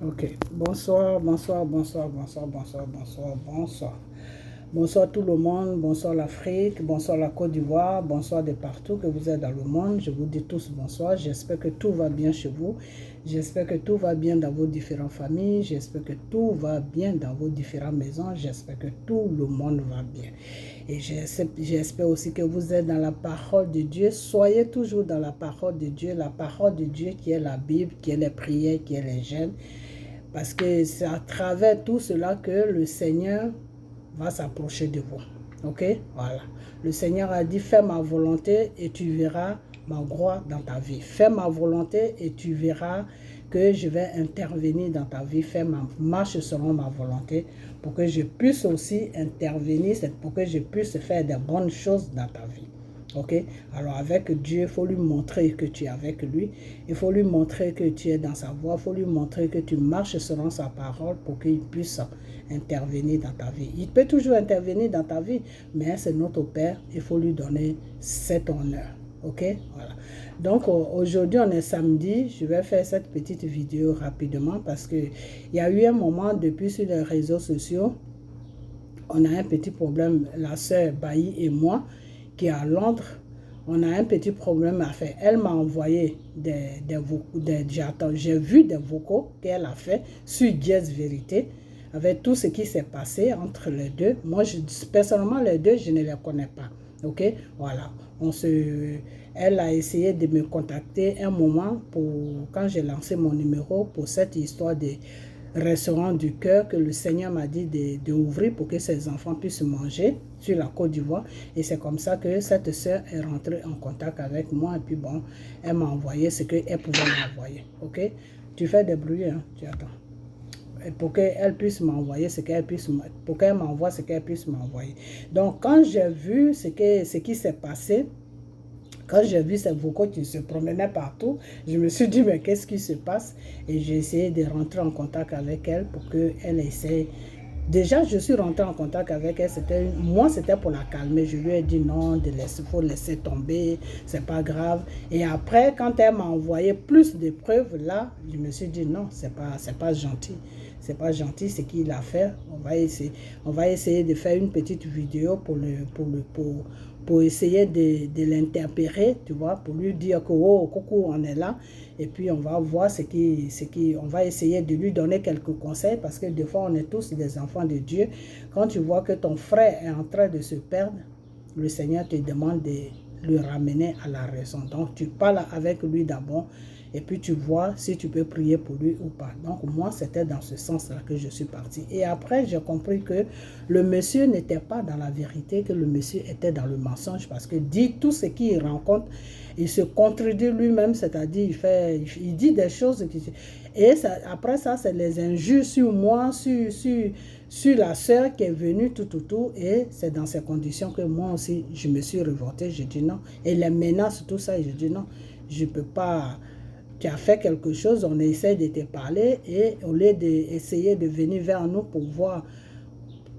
Ok, bonsoir, bonsoir, bonsoir, bonsoir, bonsoir, bonsoir, bonsoir. Bonsoir tout le monde, bonsoir l'Afrique, bonsoir la Côte d'Ivoire, bonsoir de partout que vous êtes dans le monde. Je vous dis tous bonsoir, j'espère que tout va bien chez vous. J'espère que tout va bien dans vos différentes familles. J'espère que tout va bien dans vos différentes maisons. J'espère que tout le monde va bien. Et j'espère aussi que vous êtes dans la parole de Dieu. Soyez toujours dans la parole de Dieu qui est la Bible, qui est les prières, qui est les jeûnes. Parce que c'est à travers tout cela que le Seigneur va s'approcher de vous. Ok? Voilà. Le Seigneur a dit, fais ma volonté et tu verras ma gloire dans ta vie. Fais ma volonté et tu verras que je vais intervenir dans ta vie. Fais ma marche selon ma volonté pour que je puisse aussi intervenir, pour que je puisse faire de bonnes choses dans ta vie. Ok? Alors avec Dieu, il faut lui montrer que tu es avec lui. Il faut lui montrer que tu es dans sa voie. Il faut lui montrer que tu marches selon sa parole pour qu'il puisse intervenir dans ta vie. Il peut toujours intervenir dans ta vie, mais c'est notre Père. Il faut lui donner cet honneur. Ok? Voilà. Donc aujourd'hui, on est samedi. Je vais faire cette petite vidéo rapidement parce qu'il y a eu un moment depuis sur les réseaux sociaux. On a un petit problème, la sœur Bailly et moi, qui est à Londres. On a un petit problème à faire. Elle m'a envoyé j'ai vu des vocaux qu'elle a fait sur Jazz Vérité, avec tout ce qui s'est passé entre les deux. Moi, personnellement, les deux, je ne les connais pas. Ok, voilà. Elle a essayé de me contacter un moment quand j'ai lancé mon numéro pour cette histoire de restaurant du cœur que le Seigneur m'a dit d'ouvrir pour que ses enfants puissent manger sur la Côte d'Ivoire. Et c'est comme ça que cette sœur est rentrée en contact avec moi. Et puis bon, elle m'a envoyé ce qu'elle pouvait m'envoyer. Ok? Tu fais des bruits, hein? Tu attends. Et pour qu'elle puisse m'envoyer ce qu'elle puisse, pour qu'elle m'envoie ce qu'elle puisse m'envoyer. Donc quand j'ai vu ce qui s'est passé, quand j'ai vu ces vocaux qui se promenaient partout, je me suis dit, mais qu'est-ce qui se passe? Et j'ai essayé de rentrer en contact avec elle pour qu'elle essaie. Déjà, je suis rentrée en contact avec elle. Moi, c'était pour la calmer. Je lui ai dit non, il faut laisser tomber, c'est pas grave. Et après, quand elle m'a envoyé plus de preuves, là, je me suis dit non, c'est pas gentil. C'est pas gentil ce qu'il a fait. On va essayer de faire une petite vidéo pour essayer de l'interpérer, tu vois, pour lui dire que, oh, coucou, on est là. Et puis, on va voir on va essayer de lui donner quelques conseils parce que des fois, on est tous des enfants de Dieu. Quand tu vois que ton frère est en train de se perdre, le Seigneur te demande de le ramener à la raison. Donc, tu parles avec lui d'abord et puis tu vois si tu peux prier pour lui ou pas. Donc, moi, c'était dans ce sens-là que je suis partie. Et après, j'ai compris que le monsieur n'était pas dans la vérité, que le monsieur était dans le mensonge parce que dit tout ce qu'il rencontre, il se contredit lui-même, c'est-à-dire il dit des choses et ça, après ça, c'est les injures sur moi, sur la sœur qui est venue, tout, et c'est dans ces conditions que moi aussi, je me suis révoltée, je dis non. Et les menaces, tout ça, je dis non, je ne peux pas. Tu as fait quelque chose, on essaie de te parler, et au lieu d'essayer de venir vers nous pour voir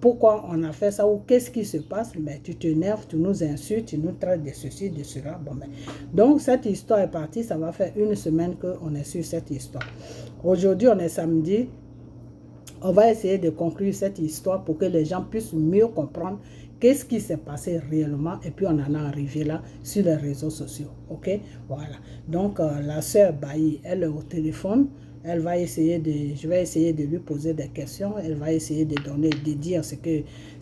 pourquoi on a fait ça ou qu'est-ce qui se passe, mais tu t'énerves, tu nous insultes, tu nous traites de ceci, de cela. Bon, mais. Donc, cette histoire est partie, ça va faire une semaine qu'on est sur cette histoire. Aujourd'hui, on est samedi. On va essayer de conclure cette histoire pour que les gens puissent mieux comprendre qu'est-ce qui s'est passé réellement. Et puis, on en est arrivé là sur les réseaux sociaux. OK? Voilà. Donc, la sœur Bailly, elle est au téléphone. Elle va essayer je vais essayer de lui poser des questions. Elle va essayer de dire ce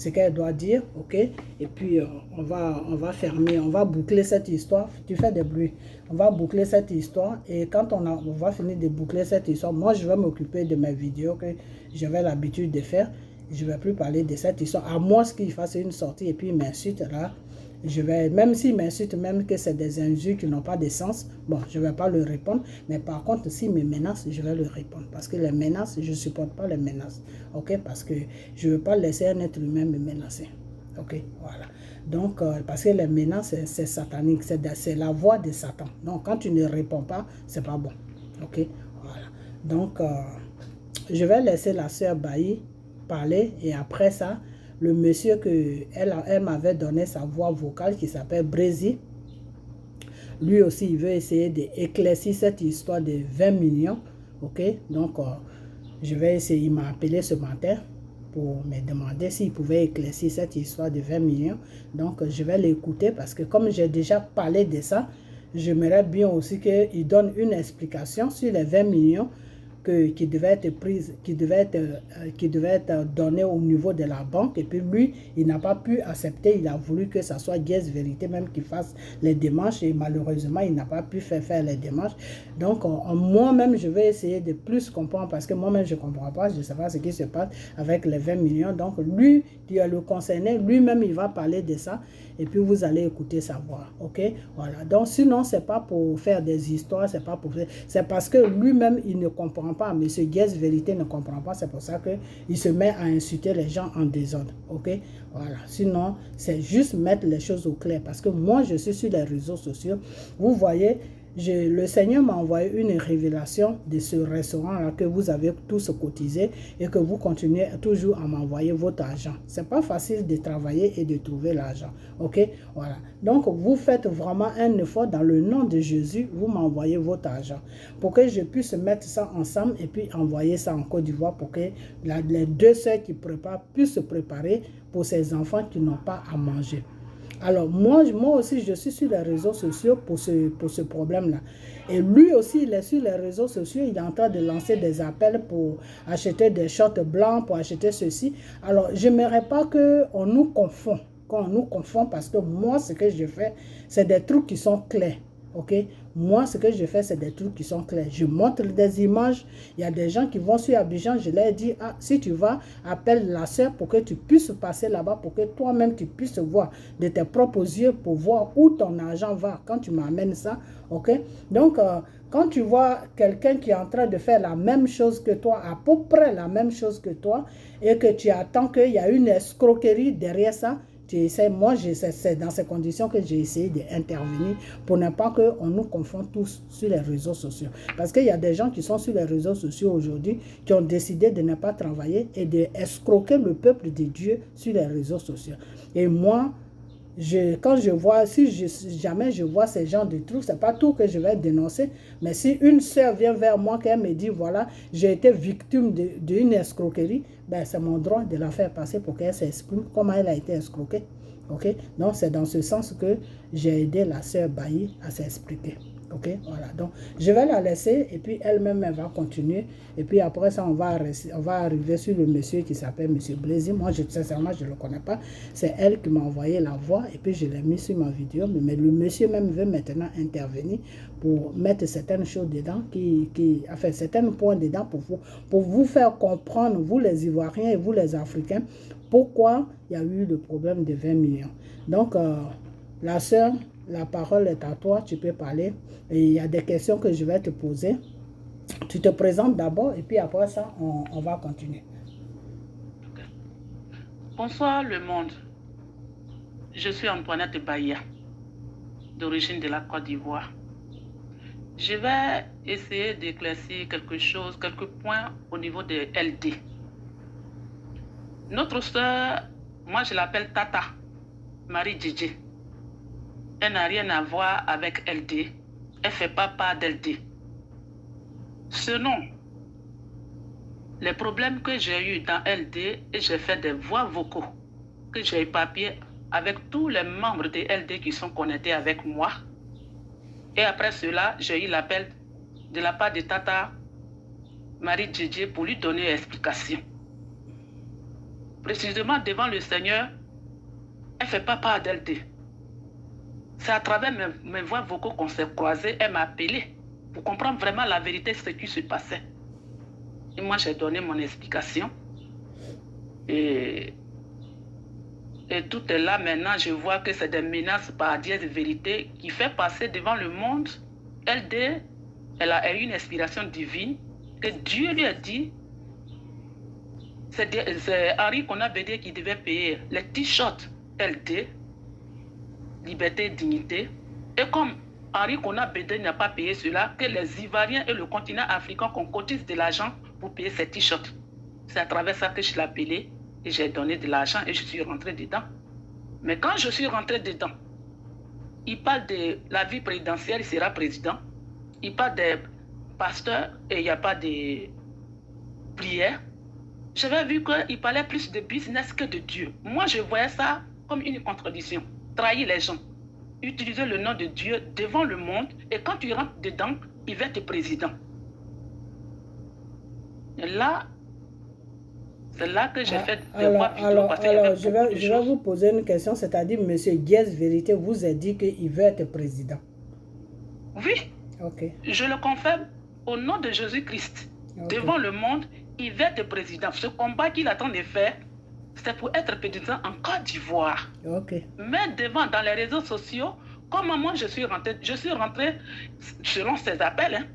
qu'elle doit dire. OK? Et puis, on va fermer, on va boucler cette histoire. Tu fais des bruits. On va boucler cette histoire. Et quand on va finir de boucler cette histoire, moi, je vais m'occuper de mes vidéos que j'avais l'habitude de faire. Je ne vais plus parler de cette histoire. À moins qu'il fasse une sortie et puis il m'insulte là. Même s'il m'insulte, même que c'est des injures qui n'ont pas de sens, bon, je ne vais pas le répondre. Mais par contre, s'il me menace, je vais le répondre. Parce que les menaces, je ne supporte pas les menaces. OK? Parce que je ne veux pas laisser un être humain me menacer. OK? Voilà. Donc, parce que les menaces, c'est satanique. C'est la voix de Satan. Donc, quand tu ne réponds pas, ce n'est pas bon. OK? Voilà. Donc, je vais laisser la sœur Bailly parler et après ça, le monsieur elle m'avait donné sa voix vocale qui s'appelle Brésil. Lui aussi, il veut essayer d'éclaircir cette histoire de 20 millions. OK? Donc, je vais essayer, il m'a appelé ce matin pour me demander s'il pouvait éclaircir cette histoire de 20 millions. Donc, je vais l'écouter parce que comme j'ai déjà parlé de ça, j'aimerais bien aussi qu'il donne une explication sur les 20 millions qui devait être prise, qui devait être donné au niveau de la banque. Et puis lui, il n'a pas pu accepter. Il a voulu que ça soit Yes Vérité même qui fasse les démarches. Et malheureusement, il n'a pas pu faire les démarches. Donc, moi-même, je vais essayer de plus comprendre parce que moi-même, je ne comprends pas. Je ne sais pas ce qui se passe avec les 20 millions. Donc, lui, qui est le concerné, lui-même, il va parler de ça. Et puis, vous allez écouter sa voix. OK? Voilà. Donc, sinon, ce n'est pas pour faire des histoires. C'est parce que lui-même, il ne comprend pas. Monsieur Yes Vérité ne comprend pas. C'est pour ça qu'il se met à insulter les gens en désordre. OK? Voilà. Sinon, c'est juste mettre les choses au clair. Parce que moi, je suis sur les réseaux sociaux. Vous voyez, le Seigneur m'a envoyé une révélation de ce restaurant-là que vous avez tous cotisé et que vous continuez toujours à m'envoyer votre argent. Ce n'est pas facile de travailler et de trouver l'argent. OK? Voilà. Donc, vous faites vraiment un effort dans le nom de Jésus. Vous m'envoyez votre argent pour que je puisse mettre ça ensemble et puis envoyer ça en Côte d'Ivoire pour que les deux sœurs qui préparent puissent se préparer pour ces enfants qui n'ont pas à manger. Alors, moi aussi, je suis sur les réseaux sociaux pour ce problème-là. Et lui aussi, il est sur les réseaux sociaux. Il est en train de lancer des appels pour acheter des shorts blancs, pour acheter ceci. Alors, je n'aimerais pas qu'on nous confond. Qu'on nous confond parce que moi, ce que je fais, c'est des trucs qui sont clairs. OK? Moi, ce que je fais, c'est des trucs qui sont clairs. Je montre des images. Il y a des gens qui vont sur Abidjan. Je leur dis, ah, si tu vas, appelle la sœur pour que tu puisses passer là-bas, pour que toi-même, tu puisses voir de tes propres yeux pour voir où ton argent va quand tu m'amènes ça. OK? Donc, quand tu vois quelqu'un qui est en train de faire la même chose que toi, à peu près la même chose que toi, et que tu attends qu'il y a une escroquerie derrière ça, moi, c'est dans ces conditions que j'ai essayé d'intervenir pour ne pas qu'on nous confonde tous sur les réseaux sociaux. Parce qu'il y a des gens qui sont sur les réseaux sociaux aujourd'hui qui ont décidé de ne pas travailler et d'escroquer le peuple de Dieu sur les réseaux sociaux. Et moi, quand je vois, si jamais je vois ces gens de trucs, c'est pas tout que je vais dénoncer, mais si une sœur vient vers moi, qu'elle me dit, voilà, j'ai été victime d'une escroquerie, ben c'est mon droit de la faire passer pour qu'elle s'exprime comment elle a été escroquée. OK? Donc, c'est dans ce sens que j'ai aidé la sœur Bailly à s'expliquer. OK? Voilà. Donc, je vais la laisser et puis elle-même, elle va continuer. Et puis après ça, on va arriver sur le monsieur qui s'appelle Monsieur Blazy. Moi, sincèrement, je ne le connais pas. C'est elle qui m'a envoyé la voix et puis je l'ai mis sur ma vidéo. Mais le monsieur même veut maintenant intervenir pour mettre certaines choses dedans, enfin, certains points dedans pour vous faire comprendre, vous les Ivoiriens et vous les Africains, pourquoi il y a eu le problème de 20 millions. Donc, la sœur, la parole est à toi, tu peux parler. Et il y a des questions que je vais te poser. Tu te présentes d'abord et puis après ça, on va continuer. Bonsoir le monde. Je suis Antoinette Bahia, d'origine de la Côte d'Ivoire. Je vais essayer d'éclaircir quelques points au niveau de LD. Notre soeur, moi je l'appelle Tata, Marie Djidji. Elle n'a rien à voir avec LD. Elle ne fait pas part d'LD. Selon les problèmes que j'ai eu dans LD, et j'ai fait des voix vocaux que j'ai éparpillées avec tous les membres de LD qui sont connectés avec moi. Et après cela, j'ai eu l'appel de la part de Tata Marie Djidji pour lui donner une explication. Précisément devant le Seigneur, elle ne fait pas part d'LD. C'est à travers mes voix vocaux qu'on s'est croisés. Elle m'a appelé pour comprendre vraiment la vérité de ce qui se passait. Et moi, j'ai donné mon explication. Et tout est là maintenant. Je vois que c'est des menaces par Dieu de vérité qui fait passer devant le monde. Elle a eu une inspiration divine que Dieu lui a dit. C'est Henri Konan-Bédié qui devait payer les t-shirts LD, liberté et dignité. Et comme Henri Konan-Bédié n'a pas payé cela, que les Ivoiriens et le continent africain qu'on cotise de l'argent pour payer ces t-shirts. C'est à travers ça que je l'ai appelé et j'ai donné de l'argent et je suis rentré dedans. Mais quand je suis rentré dedans, il parle de la vie présidentielle, il sera président. Il parle des pasteurs et il n'y a pas de prière, j'avais vu qu'il parlait plus de business que de Dieu. Moi, je voyais ça comme une contradiction. Trahir les gens, utiliser le nom de Dieu devant le monde, et quand tu rentres dedans, il va être président. Et là, c'est là que j'ai fait des voix vidéo parce qu'il y avait je vais vous poser une question, c'est-à-dire, M. Diaz Vérité vous a dit qu'il veut être président. Oui. Ok. Je le confirme au nom de Jésus-Christ. Okay. Devant le monde, il veut être président. Ce combat qu'il attend de faire, c'est pour être président en Côte d'Ivoire. Okay. Mais devant, dans les réseaux sociaux, comme moi je suis rentré selon ses appels. Hein,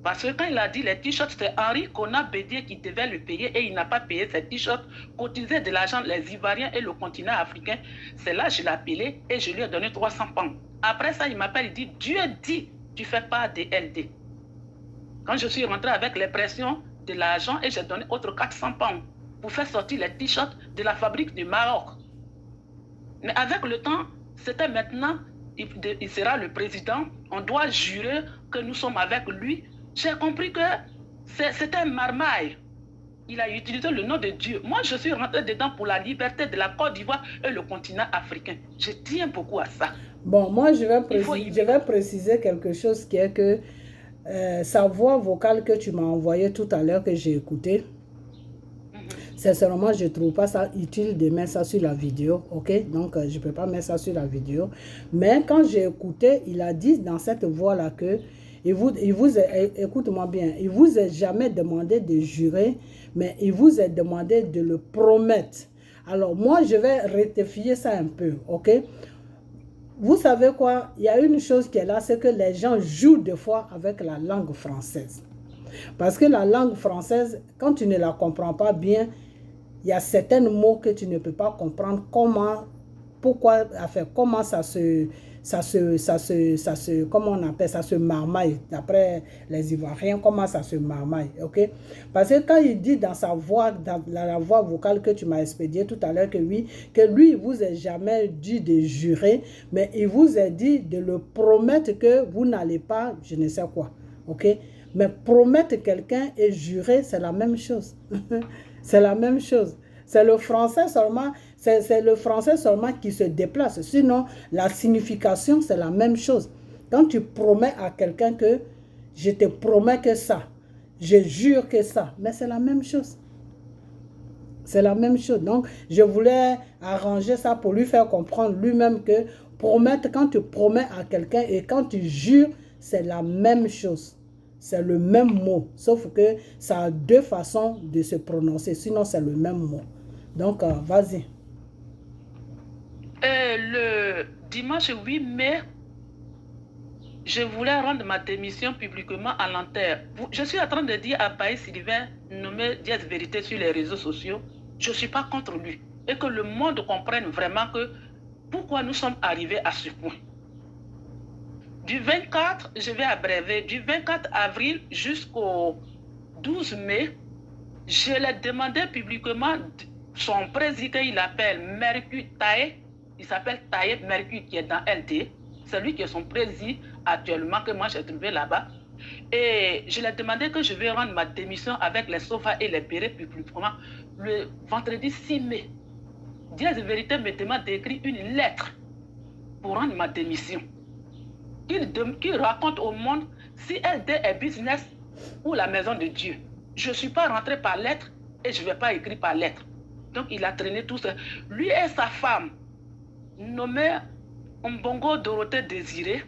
parce que quand il a dit les t-shirts, c'est Henri Kona Bédier qui devait le payer et il n'a pas payé ses t-shirts, cotisé de l'argent les Ivoiriens et le continent africain. C'est là que je l'ai appelé et je lui ai donné 300 pounds. Après ça, il m'appelle, il dit, Dieu dit, tu ne fais pas de LD. Quand je suis rentré avec les pressions de l'argent et j'ai donné autre 400 pounds pour faire sortir les t-shirts de la fabrique du Maroc. Mais avec le temps, c'était maintenant, il sera le président, on doit jurer que nous sommes avec lui. J'ai compris que c'était un marmaille. Il a utilisé le nom de Dieu. Moi, je suis rentré dedans pour la liberté de la Côte d'Ivoire et le continent africain. Je tiens beaucoup à ça. Bon, moi, je vais préciser quelque chose qui est que sa voix vocale que tu m'as envoyée tout à l'heure, que j'ai écoutée, sincèrement, je ne trouve pas ça utile de mettre ça sur la vidéo, ok? Donc, je ne peux pas mettre ça sur la vidéo. Mais quand j'ai écouté, il a dit dans cette voix-là que, écoute-moi bien, il vous a jamais demandé de jurer, mais il vous a demandé de le promettre. Alors, moi, je vais rectifier ça un peu, ok? Vous savez quoi? Il y a une chose qui est là, c'est que les gens jouent des fois avec la langue française. Parce que la langue française, quand tu ne la comprends pas bien, il y a certains mots que tu ne peux pas comprendre pourquoi, enfin, comment comment on appelle ça, se marmaille, d'après les Ivoiriens, comment ça se marmaille, ok? Parce que quand il dit dans sa voix, dans la voix vocale que tu m'as expédiée tout à l'heure, que oui, que lui, il vous a jamais dit de jurer, mais il vous a dit de le promettre que vous n'allez pas, je ne sais quoi, ok? Mais promettre quelqu'un et jurer, c'est la même chose. C'est la même chose. C'est le français seulement, c'est le français seulement qui se déplace. Sinon, la signification, c'est la même chose. Quand tu promets à quelqu'un que je te promets que ça, je jure que ça, mais c'est la même chose. C'est la même chose. Donc, je voulais arranger ça pour lui faire comprendre lui-même que promettre, quand tu promets à quelqu'un et quand tu jures, c'est la même chose. C'est le même mot, sauf que ça a deux façons de se prononcer, sinon c'est le même mot. Donc, vas-y. Le dimanche 8 mai, je voulais rendre ma démission publiquement à l'antenne. Je suis en train de dire à Baïs Sylvain, nommé Diaz Vérité sur les réseaux sociaux, je ne suis pas contre lui. Et que le monde comprenne vraiment que pourquoi nous sommes arrivés à ce point. Du 24, je vais abréver, du 24 avril jusqu'au 12 mai, je l'ai demandé publiquement, son président, il appelle Mercure Taïe, il s'appelle Taïe Mercure qui est dans LD, c'est lui qui est son président actuellement, que moi j'ai trouvé là-bas. Et je lui ai demandé que je vais rendre ma démission avec les sofas et les bérets publiquement le vendredi 6 mai. Diaz de Vérité me demande d'écrire une lettre pour rendre ma démission. Qu'il raconte au monde si LD est business ou la maison de Dieu. Je ne suis pas rentré par lettre et je ne vais pas écrire par lettre. Donc il a traîné tout ça. Lui et sa femme, nommée Mbongo Dorothée Désirée,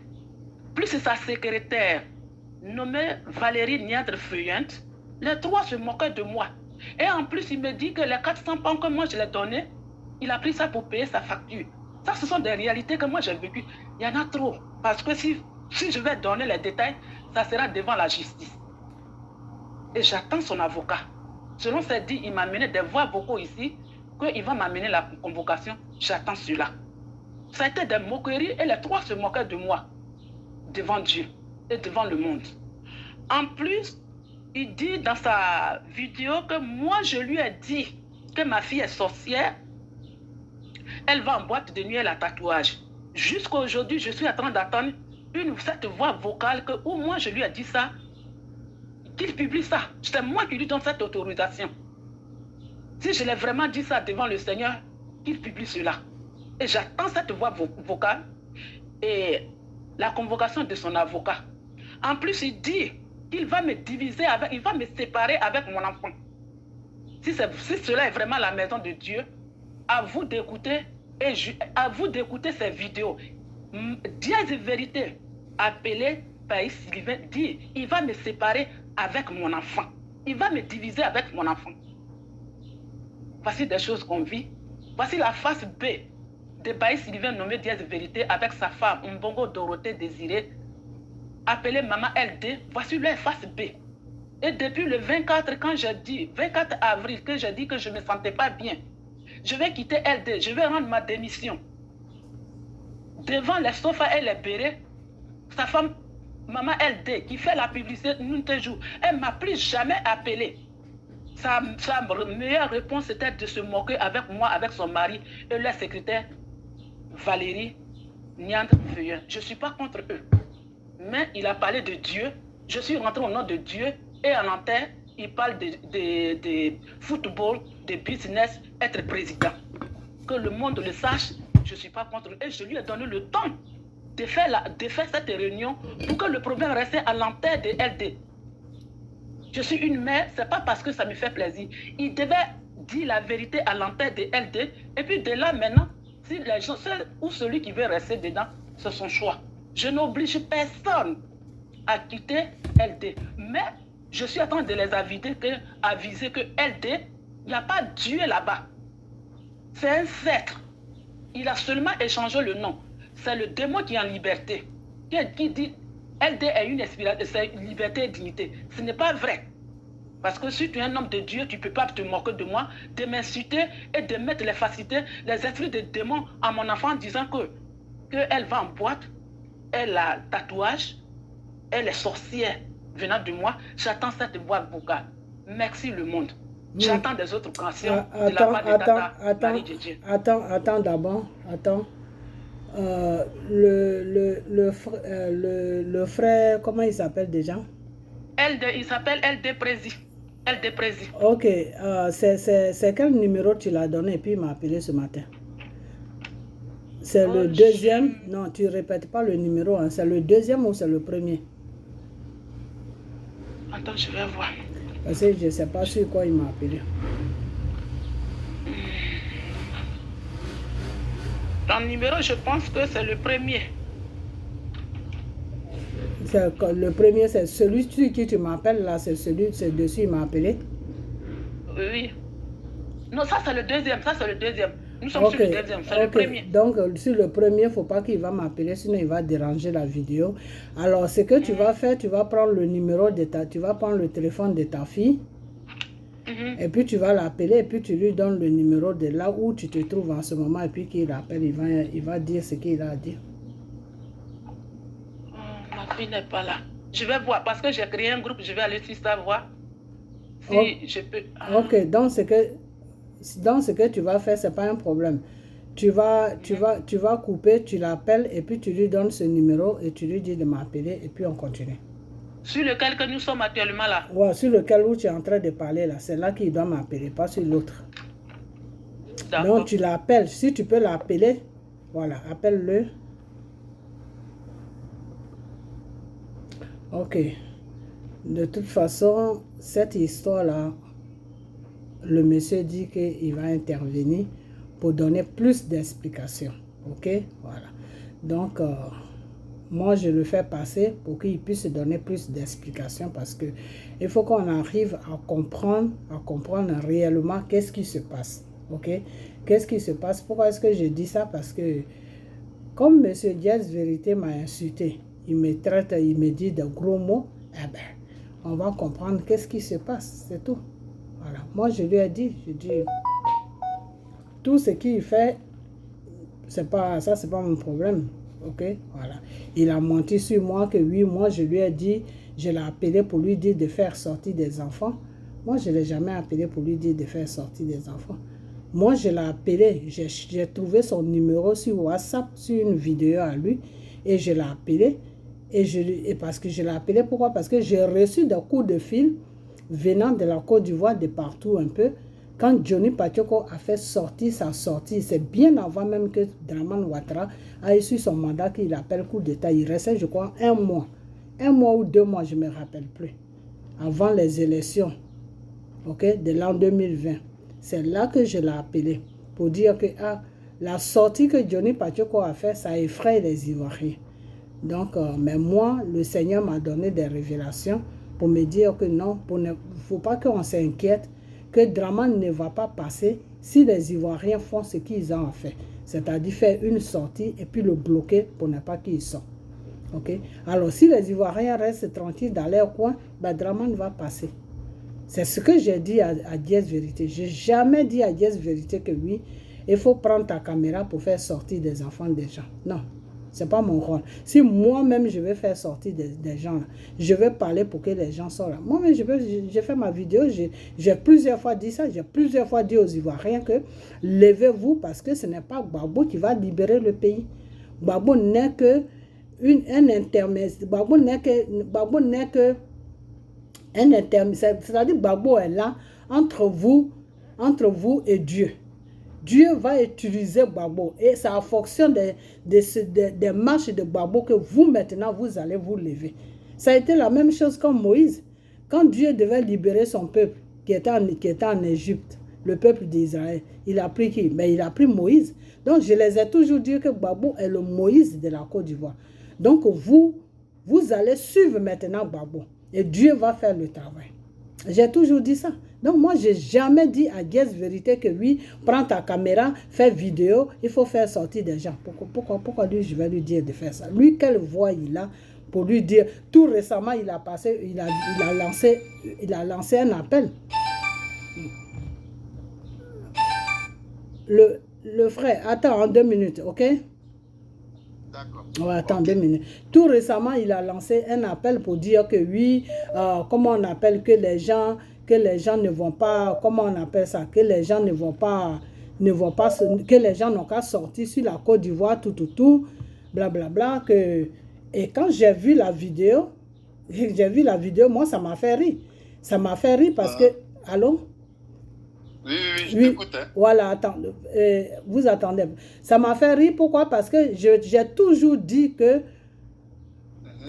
plus sa secrétaire, nommée Valérie Niandre Feuillante, les trois se moquaient de moi. Et en plus, il me dit que les 400 pounds que moi je lui ai donné, il a pris ça pour payer sa facture. Ça, ce sont des réalités que moi j'ai vécues. Il y en a trop. Parce que si je vais donner les détails, ça sera devant la justice. Et j'attends son avocat. Selon ses dits, il m'a amené des voix vocaux ici, qu'il va m'amener la convocation. J'attends cela. Ça a été des moqueries et les trois se moquaient de moi, devant Dieu et devant le monde. En plus, il dit dans sa vidéo que moi, je lui ai dit que ma fille est sorcière. Elle va en boîte de nuit, elle a tatouage. Jusqu'à aujourd'hui, je suis en train d'attendre cette voix vocale que, où moi je lui ai dit ça qu'il publie ça. C'est moi qui lui donne cette autorisation. Si je l'ai vraiment dit ça devant le Seigneur, qu'il publie cela. Et j'attends cette voix vocale et la convocation de son avocat. En plus, il dit qu'il va me diviser avec, il va me séparer avec mon enfant. Si cela est vraiment la maison de Dieu, à vous d'écouter et à vous d'écouter ces vidéos. Dièse vérité, appelé Païs Sylvain, dit, il va me séparer avec mon enfant. Il va me diviser avec mon enfant. Voici des choses qu'on vit. Voici la face B de Païs Sylvain nommé Dièse vérité avec sa femme, Mbongo Dorothée Désirée, appelée Maman LD. Voici leur face B. Et depuis le 24, quand j'ai dit, 24 avril, que j'ai dit que je ne me sentais pas bien, je vais quitter LD, je vais rendre ma démission. Devant les sofas et les bérets, sa femme, Maman LD, qui fait la publicité nous toujours, elle ne m'a plus jamais appelé. Sa meilleure réponse c'était de se moquer avec moi, avec son mari et leur secrétaire Valérie Niand-Feuilleux. Je ne suis pas contre eux. Mais il a parlé de Dieu. Je suis rentré au nom de Dieu. Et en antenne, il parle de football, de business, être président. Que le monde le sache, je ne suis pas contre eux. Et je lui ai donné le temps de faire cette réunion pour que le problème reste à l'antenne de LD. Je suis une mère, ce n'est pas parce que ça me fait plaisir. Il devait dire la vérité à l'antenne de LD. Et puis de là maintenant, si les gens, ou celui qui veut rester dedans, c'est son choix. Je n'oblige personne à quitter LD. Mais je suis en train de les aviser que LD, il n'y a pas Dieu là-bas. C'est un être. Il a seulement échangé le nom. C'est le démon qui est en liberté. Qui dit LD est une liberté et dignité. Ce n'est pas vrai. Parce que si tu es un homme de Dieu, tu ne peux pas te moquer de moi, de m'insulter et de mettre les facilités, les esprits de démons à mon enfant en disant qu'elle va en boîte, elle a tatouage, elle est sorcière venant de moi. J'attends cette voix vocale. Merci le monde. J'attends des autres cantions de la part de Tata Marie Djedje. Attends d'abord. Attends. Le frère, comment il s'appelle déjà? Il s'appelle LD Prési. LD Prési. Ok. C'est quel numéro tu l'as donné et puis il m'a appelé ce matin? C'est le deuxième. Non, tu ne répètes pas le numéro. Hein. C'est le deuxième ou c'est le premier? Attends, je vais voir. Parce que je ne sais pas sur quoi il m'a appelé. Ton numéro, je pense que c'est le premier. Le premier, c'est celui sur qui tu m'appelles là, c'est dessus il m'a appelé. Oui. Non, ça c'est le deuxième, Nous sommes sur le deuxième, c'est le premier. Donc, sur le premier, il ne faut pas qu'il va m'appeler, sinon il va déranger la vidéo. Alors, ce que tu vas faire, tu vas prendre le numéro tu vas prendre le téléphone de ta fille. Et puis, tu vas l'appeler et puis tu lui donnes le numéro de là où tu te trouves en ce moment. Et puis, qu'il appelle, il va dire ce qu'il a à dire. Ma fille n'est pas là. Je vais voir, parce que j'ai créé un groupe, je vais aller sur ça voir. Si je peux... Ok, donc ce que tu vas faire, ce n'est pas un problème. Tu vas couper, tu l'appelles et puis tu lui donnes ce numéro et tu lui dis de m'appeler et puis on continue. Sur lequel que nous sommes actuellement là? Ouais, sur lequel où tu es en train de parler là, c'est là qu'il doit m'appeler, pas sur l'autre. Donc tu l'appelles, si tu peux l'appeler, voilà, appelle-le. Ok. De toute façon, cette histoire-là, le monsieur dit qu'il va intervenir pour donner plus d'explications. Ok? Voilà. Donc, moi, je le fais passer pour qu'il puisse donner plus d'explications parce que il faut qu'on arrive à comprendre réellement qu'est-ce qui se passe. Ok? Qu'est-ce qui se passe? Pourquoi est-ce que je dis ça? Parce que comme monsieur Dièse Vérité m'a insulté, il me traite, il me dit de gros mots, eh ben, on va comprendre qu'est-ce qui se passe, c'est tout. Voilà. Moi, je lui ai dit, tout ce qu'il fait, c'est pas mon problème. Ok, voilà. Il a menti sur moi que oui, moi, je lui ai dit, je l'ai appelé pour lui dire de faire sortir des enfants. Moi, je ne l'ai jamais appelé pour lui dire de faire sortir des enfants. Moi, je l'ai appelé, j'ai trouvé son numéro sur WhatsApp, sur une vidéo à lui, et je l'ai appelé. Et parce que je l'ai appelé, pourquoi? Parce que j'ai reçu des coups de fil venant de la Côte d'Ivoire, de partout un peu. Quand Johnny Pacheco a fait sortir sa sortie, c'est bien avant même que Dramane Ouattara a reçu son mandat qu'il appelle coup d'État. Il restait, je crois, un mois ou 2 mois, je ne me rappelle plus, avant les élections, ok, de l'an 2020. C'est là que je l'ai appelé pour dire que la sortie que Johnny Pacheco a fait, ça effraie les Ivoiriens. Donc, mais moi, le Seigneur m'a donné des révélations pour me dire que non, il ne faut pas qu'on s'inquiète, que Dramane ne va pas passer si les Ivoiriens font ce qu'ils ont fait. C'est-à-dire faire une sortie et puis le bloquer pour ne pas qu'il sorte. Okay? Alors, si les Ivoiriens restent tranquilles dans leur coin, ben, Dramane va passer. C'est ce que j'ai dit à Diez Vérité. Je n'ai jamais dit à Diez Vérité que oui, il faut prendre ta caméra pour faire sortir des enfants des gens. Non. Ce n'est pas mon rôle. Si moi-même, je vais faire sortir des gens, là, je vais parler pour que les gens sortent là. Moi-même, j'ai fait ma vidéo, j'ai plusieurs fois dit ça, j'ai plusieurs fois dit aux Ivoiriens que levez-vous parce que ce n'est pas Gbagbo qui va libérer le pays. Gbagbo n'est que un intermédiaire. Gbagbo n'est que un intermédiaire. C'est-à-dire Gbagbo est là entre vous et Dieu. Dieu va utiliser Gbagbo et c'est en fonction des marches de Gbagbo que vous maintenant vous allez vous lever. Ça a été la même chose comme Moïse. Quand Dieu devait libérer son peuple qui était en Égypte, le peuple d'Israël, il a pris qui? Mais il a pris Moïse. Donc je les ai toujours dit que Gbagbo est le Moïse de la Côte d'Ivoire. Donc vous allez suivre maintenant Gbagbo et Dieu va faire le travail. J'ai toujours dit ça. Donc moi, je n'ai jamais dit à Diez Vérité que oui, prends ta caméra, fais vidéo, il faut faire sortir des gens. Pourquoi lui, je vais lui dire de faire ça? Lui, quelle voix il a pour lui dire? Tout récemment, il a lancé un appel. Le frère, attends 2 minutes, ok? D'accord. Ouais, attends 2 minutes. Tout récemment, il a lancé un appel pour dire que oui, comment on appelle que les gens ne vont pas, comment on appelle ça, que les gens ne vont pas, que les gens n'ont qu'à sortir sur la Côte d'Ivoire, tout, blablabla. Et quand j'ai vu la vidéo, moi, ça m'a fait rire. Ça m'a fait rire parce que, allô? Oui, je t'écoute. Hein. Voilà, attends, vous attendez. Ça m'a fait rire, pourquoi? Parce que j'ai toujours dit que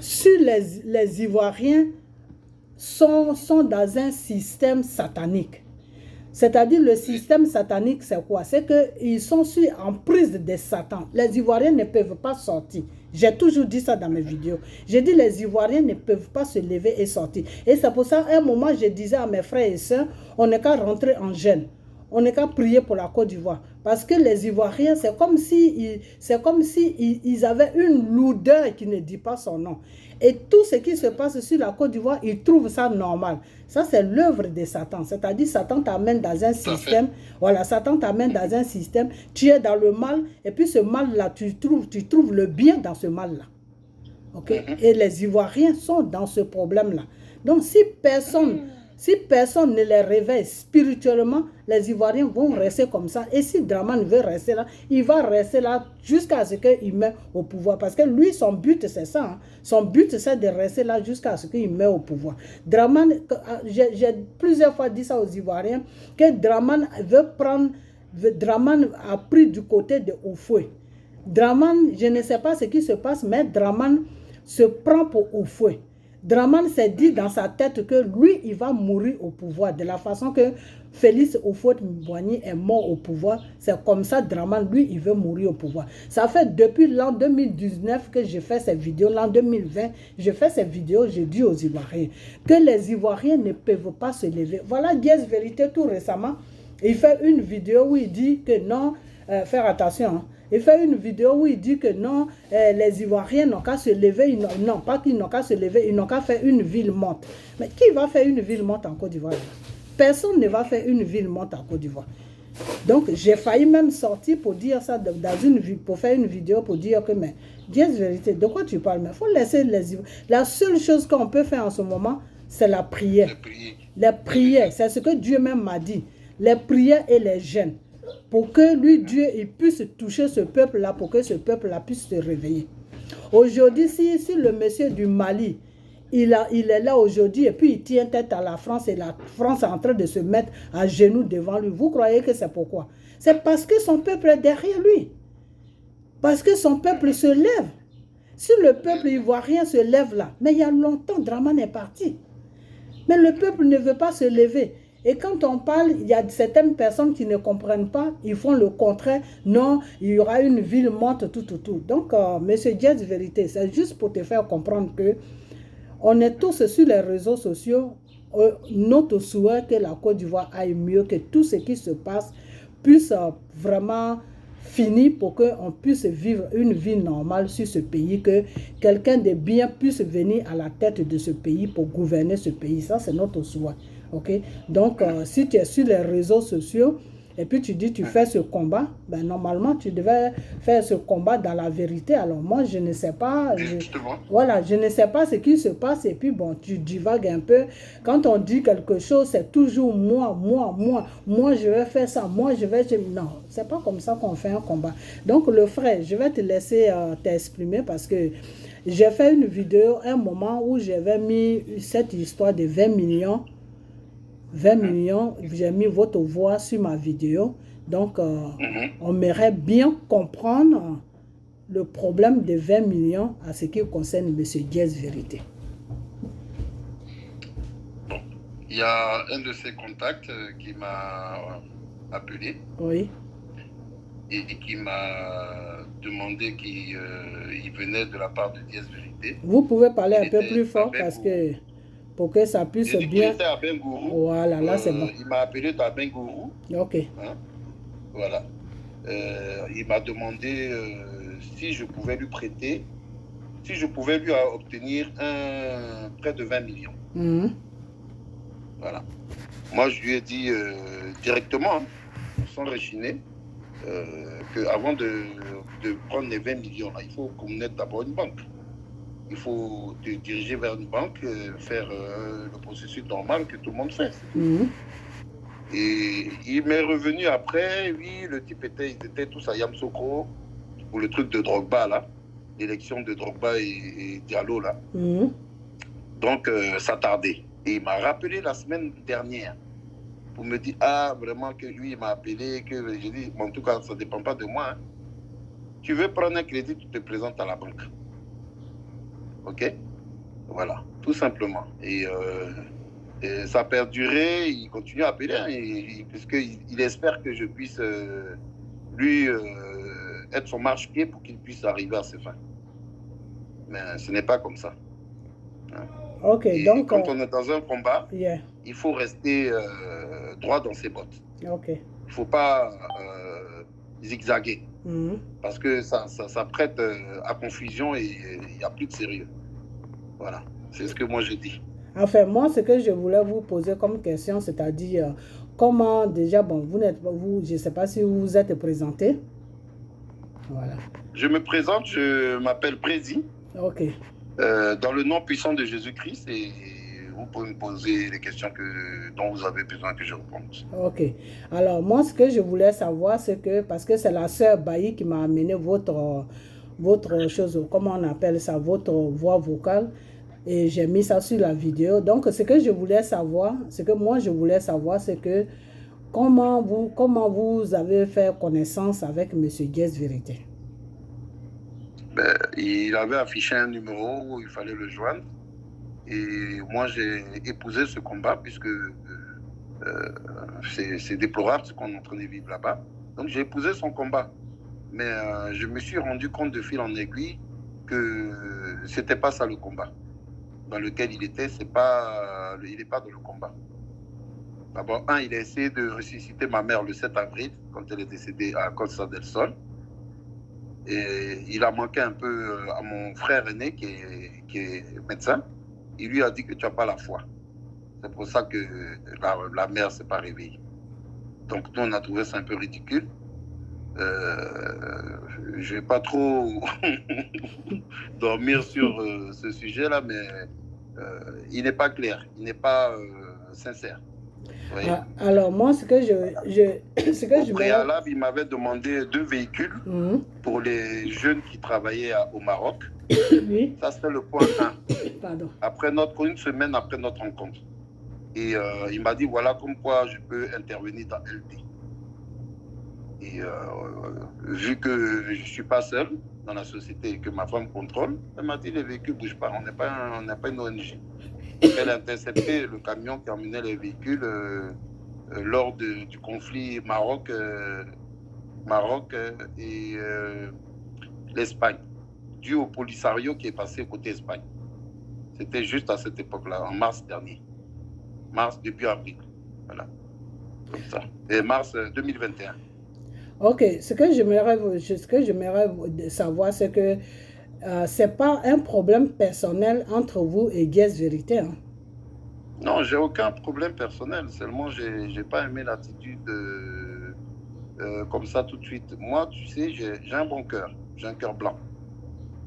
sur les Ivoiriens sont dans un système satanique. C'est-à-dire le système satanique, c'est quoi? C'est qu'ils sont en prise de Satan. Les Ivoiriens ne peuvent pas sortir. J'ai toujours dit ça dans mes vidéos. J'ai dit les Ivoiriens ne peuvent pas se lever et sortir. Et c'est pour ça, à un moment, je disais à mes frères et sœurs, on n'est qu'à rentrer en jeûne. On n'est qu'à prier pour la Côte d'Ivoire. Parce que les Ivoiriens, c'est comme si ils avaient une lourdeur qui ne dit pas son nom. Et tout ce qui se passe sur la Côte d'Ivoire, ils trouvent ça normal. Ça, c'est l'œuvre de Satan. C'est-à-dire, Satan t'amène dans un système. Voilà, Satan t'amène dans un système. Tu es dans le mal. Et puis, ce mal-là, tu trouves le bien dans ce mal-là. OK? Et les Ivoiriens sont dans ce problème-là. Donc, si personne ne les réveille spirituellement, les Ivoiriens vont rester comme ça. Et si Dramane veut rester là, il va rester là jusqu'à ce qu'il meure au pouvoir. Parce que lui, son but, c'est ça. Hein. Son but, c'est de rester là jusqu'à ce qu'il meure au pouvoir. Dramane, j'ai plusieurs fois dit ça aux Ivoiriens, que Dramane a pris du côté de Houphouët. Dramane, je ne sais pas ce qui se passe, mais Dramane se prend pour Houphouët. Dramane s'est dit dans sa tête que lui, il va mourir au pouvoir. De la façon que Félix Houphouët-Boigny est mort au pouvoir, c'est comme ça Dramane, lui, il veut mourir au pouvoir. Ça fait depuis l'an 2019 que je fais ces vidéos. L'an 2020, je fais ces vidéos, je dis aux Ivoiriens que les Ivoiriens ne peuvent pas se lever. Voilà Diez Vérité tout récemment. Il fait une vidéo où il dit que non, faire attention, hein. Il fait une vidéo où il dit que non, les Ivoiriens n'ont qu'à se lever, non, pas qu'ils n'ont qu'à se lever, ils n'ont qu'à faire une ville morte. Mais qui va faire une ville morte en Côte d'Ivoire? Personne ne va faire une ville morte en Côte d'Ivoire. Donc, j'ai failli même sortir pour dire ça, pour faire une vidéo pour dire que, mais, Dieu vérité, de quoi tu parles? Mais il faut laisser les Ivoiriens. La seule chose qu'on peut faire en ce moment, c'est la prière. Les prières, c'est ce que Dieu même m'a dit. Les prières et les jeûnes. Pour que lui, Dieu, il puisse toucher ce peuple-là, pour que ce peuple-là puisse se réveiller. Aujourd'hui, si le monsieur du Mali, il est là aujourd'hui et puis il tient tête à la France et la France est en train de se mettre à genoux devant lui, vous croyez que c'est pourquoi? C'est parce que son peuple est derrière lui. Parce que son peuple se lève. Si le peuple ivoirien se lève là, mais il y a longtemps, Dramane est parti. Mais le peuple ne veut pas se lever. Et quand on parle, il y a certaines personnes qui ne comprennent pas, ils font le contraire. Non, il y aura une ville morte, tout. Donc, monsieur Jazz Vérité, c'est juste pour te faire comprendre que on est tous sur les réseaux sociaux. Notre souhait que la Côte d'Ivoire aille mieux, que tout ce qui se passe puisse vraiment finir pour qu'on puisse vivre une vie normale sur ce pays, que quelqu'un de bien puisse venir à la tête de ce pays pour gouverner ce pays. Ça, c'est notre souhait. Ok? Donc, si tu es sur les réseaux sociaux et puis tu dis tu fais ce combat, ben normalement tu devais faire ce combat dans la vérité. Alors moi je ne sais pas, voilà, je ne sais pas ce qui se passe et puis bon, tu divagues un peu. Quand on dit quelque chose, c'est toujours moi je vais faire ça, moi je vais... Non, c'est pas comme ça qu'on fait un combat. Donc le frère, je vais te laisser t'exprimer parce que j'ai fait une vidéo un moment où j'avais mis cette histoire de 20 millions, j'ai mis votre voix sur ma vidéo. Donc, on m'aimerait bien comprendre le problème de 20 millions à ce qui concerne M. Jazz Vérité. Bon, il y a un de ses contacts qui m'a appelé. Oui. Et qui m'a demandé qu'il venait de la part de Jazz Vérité. Vous pouvez parler un peu plus fort parce que... pour que ça puisse bien... Il était à Bengourou. Voilà, là c'est bon. Il m'a appelé à Bengourou. Ok. Hein? Voilà. Il m'a demandé si je pouvais lui prêter, si je pouvais lui obtenir près de 20 millions. Voilà. Moi, je lui ai dit directement, sans rechiner, qu'avant de prendre les 20 millions, là, il faut qu'on ait d'abord une banque. Il faut te diriger vers une banque, faire le processus normal que tout le monde fait. Et il m'est revenu après, oui, le type ils étaient tous à Yamoussoukro, pour le truc de Drogba, là, l'élection de Drogba et Diallo, là. Donc, ça tardait. Et il m'a rappelé la semaine dernière pour me dire, ah, vraiment que lui, il m'a appelé, que j'ai dit, bon, en tout cas, ça ne dépend pas de moi. Hein. Tu veux prendre un crédit, tu te présentes à la banque. Ok? Voilà, tout simplement. Et ça a perduré, il continue à appeler, hein, puisqu'il espère que je puisse lui être son marche-pied pour qu'il puisse arriver à ses fins. Mais ce n'est pas comme ça. Hein. Ok, et donc... quand on est dans un combat, il faut rester droit dans ses bottes. Ok. Il ne faut pas zigzaguer. Parce que ça prête à confusion et il n'y a plus de sérieux. Voilà, c'est ce que moi je dis. Enfin, moi, ce que je voulais vous poser comme question, c'est-à-dire, comment déjà, bon, je ne sais pas si vous vous êtes présenté. Voilà. Je me présente, je m'appelle Prési. Ok. Dans le nom puissant de Jésus-Christ, et vous pouvez me poser les questions dont vous avez besoin que je réponde. Ok. Alors, moi, ce que je voulais savoir, c'est que, parce que c'est la sœur Bailly qui m'a amené votre chose, comment on appelle ça, votre voix vocale, et j'ai mis ça sur la vidéo. Donc, ce que je voulais savoir, c'est que comment vous avez fait connaissance avec M. Jazz Vérité? Ben, il avait affiché un numéro où il fallait le joindre. Et moi, j'ai épousé ce combat puisque c'est déplorable ce qu'on est en train de vivre là-bas. Donc, j'ai épousé son combat. Mais je me suis rendu compte de fil en aiguille que ce n'était pas ça le combat. Dans lequel il était, il n'est pas dans le combat. D'abord, il a essayé de ressusciter ma mère le 7 avril, quand elle est décédée à Costa del Sol. Et il a manqué un peu à mon frère aîné qui est médecin. Il lui a dit que tu n'as pas la foi. C'est pour ça que la mère ne s'est pas réveillée. Donc nous, on a trouvé ça un peu ridicule. Je ne vais pas trop dormir sur ce sujet-là, mais il n'est pas clair, il n'est pas sincère. Oui. Alors, moi, ce que ce que Au je préalable, il m'avait demandé 2 véhicules Mhm. pour les jeunes qui travaillaient au Maroc. Oui, Ça, c'était le point 1. pardon. Après une semaine après notre rencontre. Et il m'a dit, voilà comme quoi je peux intervenir dans LD. Et vu que je ne suis pas seul dans la société et que ma femme contrôle, elle m'a dit, les véhicules ne bougent pas, on n'est pas une ONG. Donc elle a intercepté le camion qui emmenait les véhicules lors du conflit Maroc et l'Espagne, dû au Polisario qui est passé côté Espagne. C'était juste à cette époque-là, en mars dernier. Début avril. Voilà. Comme ça. Et mars 2021. Ok, ce que j'aimerais savoir, c'est que c'est pas un problème personnel entre vous et Guess Vérité. Hein? Non, j'ai aucun problème personnel. Seulement, j'ai pas aimé l'attitude comme ça tout de suite. Moi, tu sais, j'ai un bon cœur. J'ai un cœur blanc.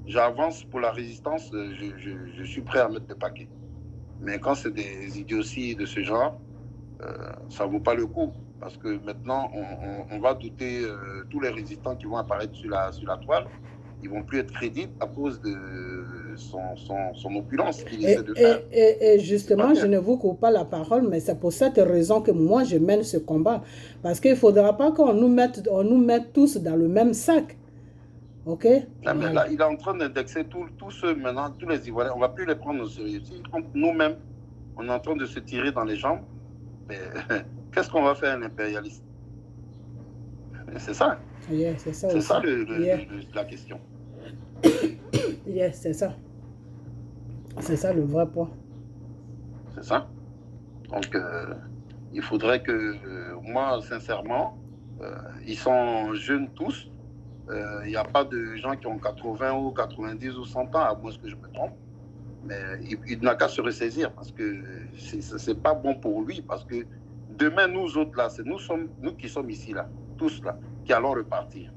J'avance pour la résistance, je suis prêt à mettre le paquet. Mais quand c'est des idioties de ce genre, ça ne vaut pas le coup. Parce que maintenant, on va douter tous les résistants qui vont apparaître sur la toile. Ils ne vont plus être crédibles à cause de son opulence qu'il essaie de faire. Et justement, je ne vous coupe pas la parole, mais c'est pour cette raison que moi, je mène ce combat. Parce qu'il ne faudra pas qu'on nous mette tous dans le même sac. OK? Non, mais là, il est en train d'indexer tous ceux maintenant, tous les Ivoiriens. On ne va plus les prendre au sérieux. Nous-mêmes, on est en train de se tirer dans les jambes. Mais qu'est-ce qu'on va faire, un impérialiste? C'est ça. Yeah, c'est ça. C'est ça Yeah. la question. Yes, c'est ça. C'est ça le vrai point. C'est ça. Donc, il faudrait que, moi, sincèrement, ils sont jeunes tous. Il n'y a pas de gens qui ont 80 ou 90 ou 100 ans, à moins que je me trompe. Mais il n'a qu'à se ressaisir parce que ce n'est pas bon pour lui. Parce que demain, nous autres, là, c'est nous qui sommes ici, là, tous là, qui allons repartir.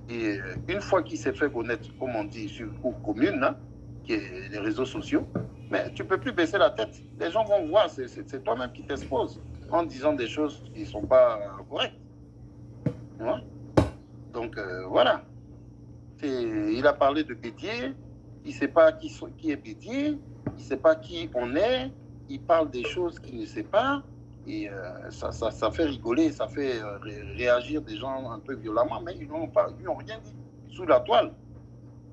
Et une fois qu'il s'est fait connaître, comme on dit, sur une commune, hein, qui est les réseaux sociaux, mais tu ne peux plus baisser la tête. Les gens vont voir, c'est toi-même qui t'exposes en disant des choses qui ne sont pas correctes. Ouais. Donc, voilà. Il a parlé de Bédier, il ne sait pas qui est Bédier, il ne sait pas qui on est, il parle des choses qu'il ne sait pas, et ça fait rigoler, ça fait réagir des gens un peu violemment, mais ils n'ont rien dit sous la toile.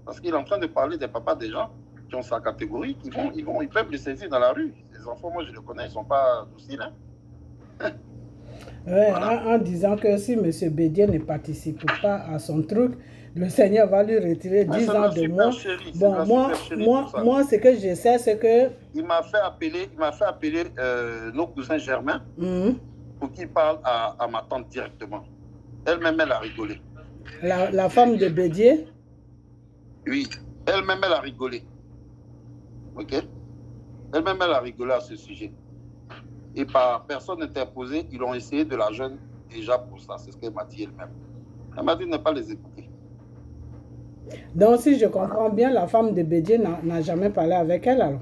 Parce qu'il est en train de parler des papas des gens qui ont sa catégorie, ils peuvent les saisir dans la rue. Les enfants, moi je les connais, ils ne sont pas dociles. Hein. Ouais, voilà. En disant que si M. Bédier ne participe pas à son truc, le Seigneur va lui retirer 10 ans de moi. Bon, moi, ce que je sais, c'est que... Il m'a fait appeler nos cousins germains pour qu'ils parlent à ma tante directement. Elle-même, elle a rigolé. La femme de Bédier? Oui, elle-même, elle a rigolé. OK? Elle-même, elle a rigolé à ce sujet. Et par personne interposée, ils ont essayé de la jeune déjà pour ça. C'est ce qu'elle m'a dit elle-même. Elle m'a dit de ne pas les écouter. Donc, si je comprends bien, la femme de Bédier n'a jamais parlé avec elle alors?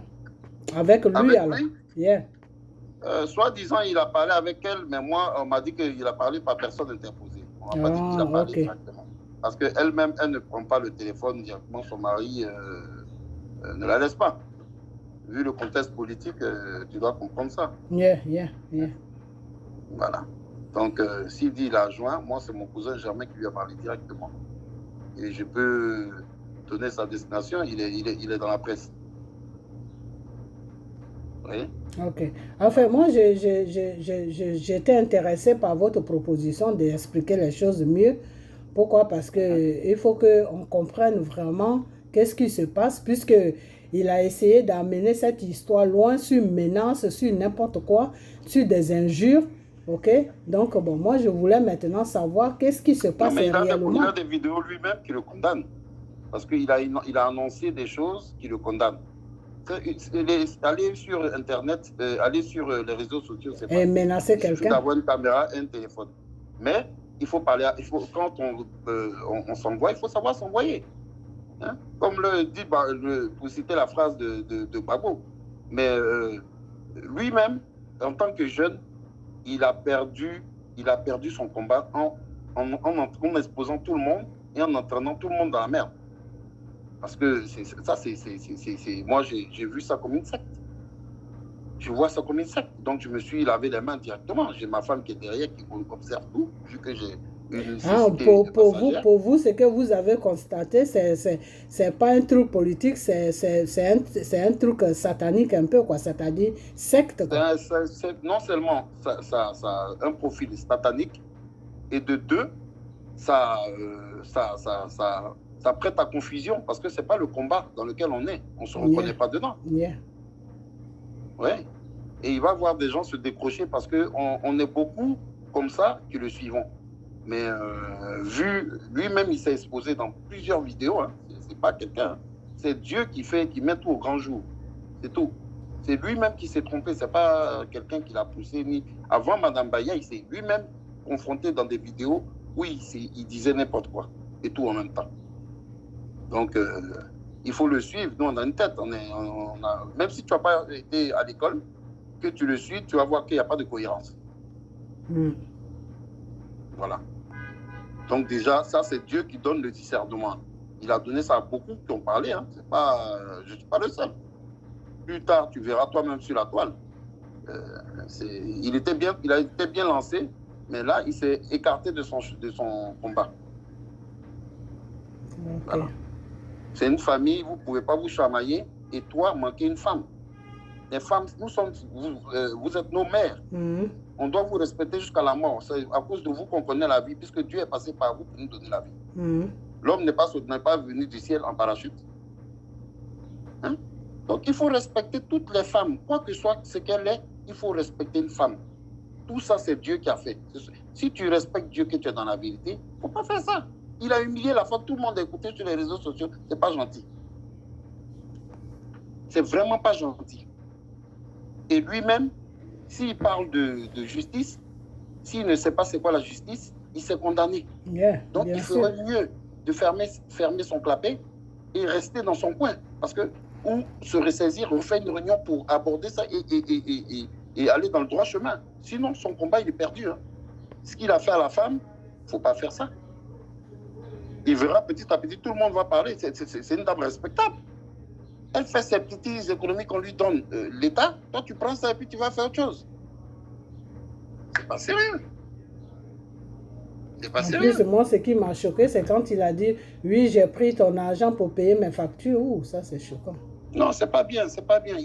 Avec lui alors? Lui? Yeah. Soit-disant, il a parlé avec elle, mais moi, on m'a dit qu'il a parlé par personne interposée. On m'a pas dit qu'il a parlé directement. Parce qu'elle-même, elle ne prend pas le téléphone directement. Son mari ne la laisse pas. Vu le contexte politique, tu dois comprendre ça. Yeah. Voilà. Donc, s'il dit il a joint, moi, c'est mon cousin Germain qui lui a parlé directement. Et je peux donner sa destination, il est dans la presse. Oui. Ok. Enfin, moi, j'étais intéressé par votre proposition d'expliquer les choses mieux. Pourquoi? Parce qu'il faut qu'on comprenne vraiment qu'est-ce qui se passe, puisqu'il a essayé d'amener cette histoire loin sur une menace, sur n'importe quoi, sur des injures. OK? Donc, bon, moi, je voulais maintenant savoir qu'est-ce qui se passe réellement. Il a des vidéos lui-même qui le condamnent. Parce qu'il a annoncé des choses qui le condamnent. Aller sur Internet, aller sur les réseaux sociaux, c'est pas... Et menacer quelqu'un. Il suffit d'avoir une caméra et un téléphone. Mais il faut parler, quand on s'envoie, il faut savoir s'envoyer. Hein? Comme le dit, pour citer la phrase de Gbagbo. Mais lui-même, en tant que jeune, il a perdu son combat en exposant tout le monde et en entraînant tout le monde dans la merde. Parce que moi, j'ai vu ça comme une secte. Je vois ça comme une secte. Donc, je me suis lavé les mains directement. J'ai ma femme qui est derrière, qui observe tout, vu que j'ai une pour vous, ce que vous avez constaté, c'est pas un truc politique, c'est un truc satanique un peu, quoi. C'est-à-dire secte, quoi. Non seulement ça a un profil satanique, et de deux, ça prête à confusion, parce que c'est pas le combat dans lequel on est. On se reconnaît pas dedans. Ouais. Et il va voir des gens se décrocher parce qu'on est beaucoup comme ça qui le suivons. Mais lui-même, il s'est exposé dans plusieurs vidéos. Hein. C'est pas quelqu'un. Hein. C'est Dieu qui met tout au grand jour. C'est tout. C'est lui-même qui s'est trompé. C'est pas quelqu'un qui l'a poussé. Avant Madame Baya, il s'est lui-même confronté dans des vidéos où il disait n'importe quoi. Et tout en même temps. Donc, il faut le suivre. Nous, on a une tête. Même si tu n'as pas été à l'école, que tu le suis, tu vas voir qu'il n'y a pas de cohérence. Voilà. Donc déjà, ça, c'est Dieu qui donne le discernement. Il a donné ça à beaucoup qui ont parlé. Hein. Je ne suis pas le seul. Plus tard, tu verras toi-même sur la toile. Il a été bien lancé, mais là, il s'est écarté de son combat. Okay. Voilà. C'est une famille, vous ne pouvez pas vous chamailler et toi, manquer une femme. Les femmes, vous êtes nos mères. On doit vous respecter jusqu'à la mort. C'est à cause de vous qu'on connaît la vie, puisque Dieu est passé par vous pour nous donner la vie. L'homme n'est pas venu du ciel en parachute. Hein? Donc il faut respecter toutes les femmes. Quoi que soit ce qu'elle est, il faut respecter une femme. Tout ça, c'est Dieu qui a fait. Si tu respectes Dieu, que tu es dans la vérité, il ne faut pas faire ça. Il a humilié la femme, tout le monde a écouté sur les réseaux sociaux. C'est pas gentil. C'est vraiment pas gentil. Et lui-même, s'il parle de justice, s'il ne sait pas c'est quoi la justice, il s'est condamné. Donc il ferait mieux de fermer son clapet et rester dans son coin. Parce que, ou se ressaisir, on fait une réunion pour aborder ça et aller dans le droit chemin. Sinon, son combat, il est perdu. Hein. Ce qu'il a fait à la femme, il ne faut pas faire ça. Il verra petit à petit, tout le monde va parler. C'est une dame respectable. Elle fait ses petites économies qu'on lui donne. L'État, toi, tu prends ça et puis tu vas faire autre chose. C'est pas sérieux. C'est pas sérieux. En plus, moi, ce qui m'a choqué, c'est quand il a dit « Oui, j'ai pris ton argent pour payer mes factures. » Ouh, ça, c'est choquant. Non, c'est pas bien, c'est pas bien.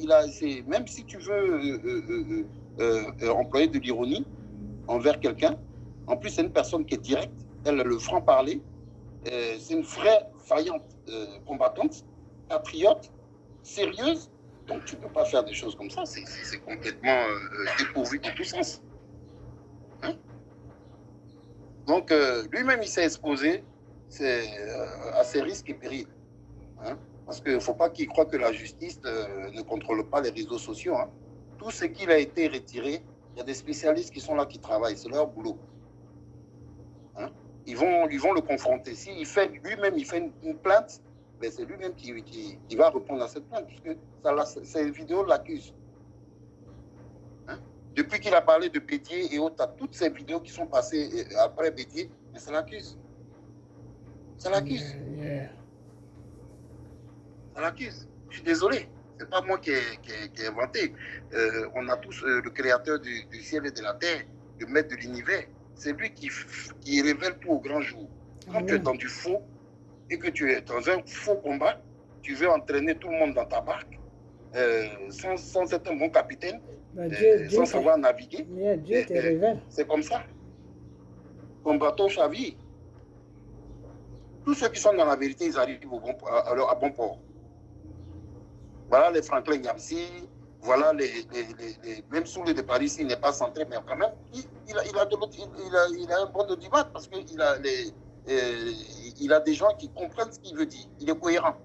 Même si tu veux employer de l'ironie envers quelqu'un, en plus, c'est une personne qui est directe. Elle a le franc-parler. C'est une vraie, faillante combattante, patriote, sérieuse. Donc, tu ne peux pas faire des choses comme ça. C'est complètement dépourvu de tout sens. Hein? Donc, lui-même, il s'est exposé à ses risques et périls. Hein? Parce qu'il ne faut pas qu'il croie que la justice ne contrôle pas les réseaux sociaux. Hein? Tout ce qu'il a été retiré, il y a des spécialistes qui sont là, qui travaillent. C'est leur boulot. Hein? Ils vont le confronter. Si lui-même, il fait une plainte, ben c'est lui-même qui va répondre à cette plainte, puisque ces vidéos l'accusent. Hein? Depuis qu'il a parlé de Bédier et autres, toutes ces vidéos qui sont passées après Bédier, mais ça l'accuse. Ça l'accuse. Ça l'accuse. Je suis désolé. Ce n'est pas moi qui ai inventé. On a tous le créateur du ciel et de la terre, le maître de l'univers. C'est lui qui révèle tout au grand jour. Quand tu es dans du faux et que tu es dans un faux combat, tu veux entraîner tout le monde dans ta barque sans être un bon capitaine, sans savoir naviguer. Dieu te révèle. C'est comme ça. Comme bateau chavire. Tous ceux qui sont dans la vérité, ils arrivent à bon port. Voilà les Franklin Yamsi, voilà même sous les de Paris, s'il n'est pas centré, mais quand même, il a un bon audimat parce qu'il a des gens qui comprennent ce qu'il veut dire. Il est cohérent.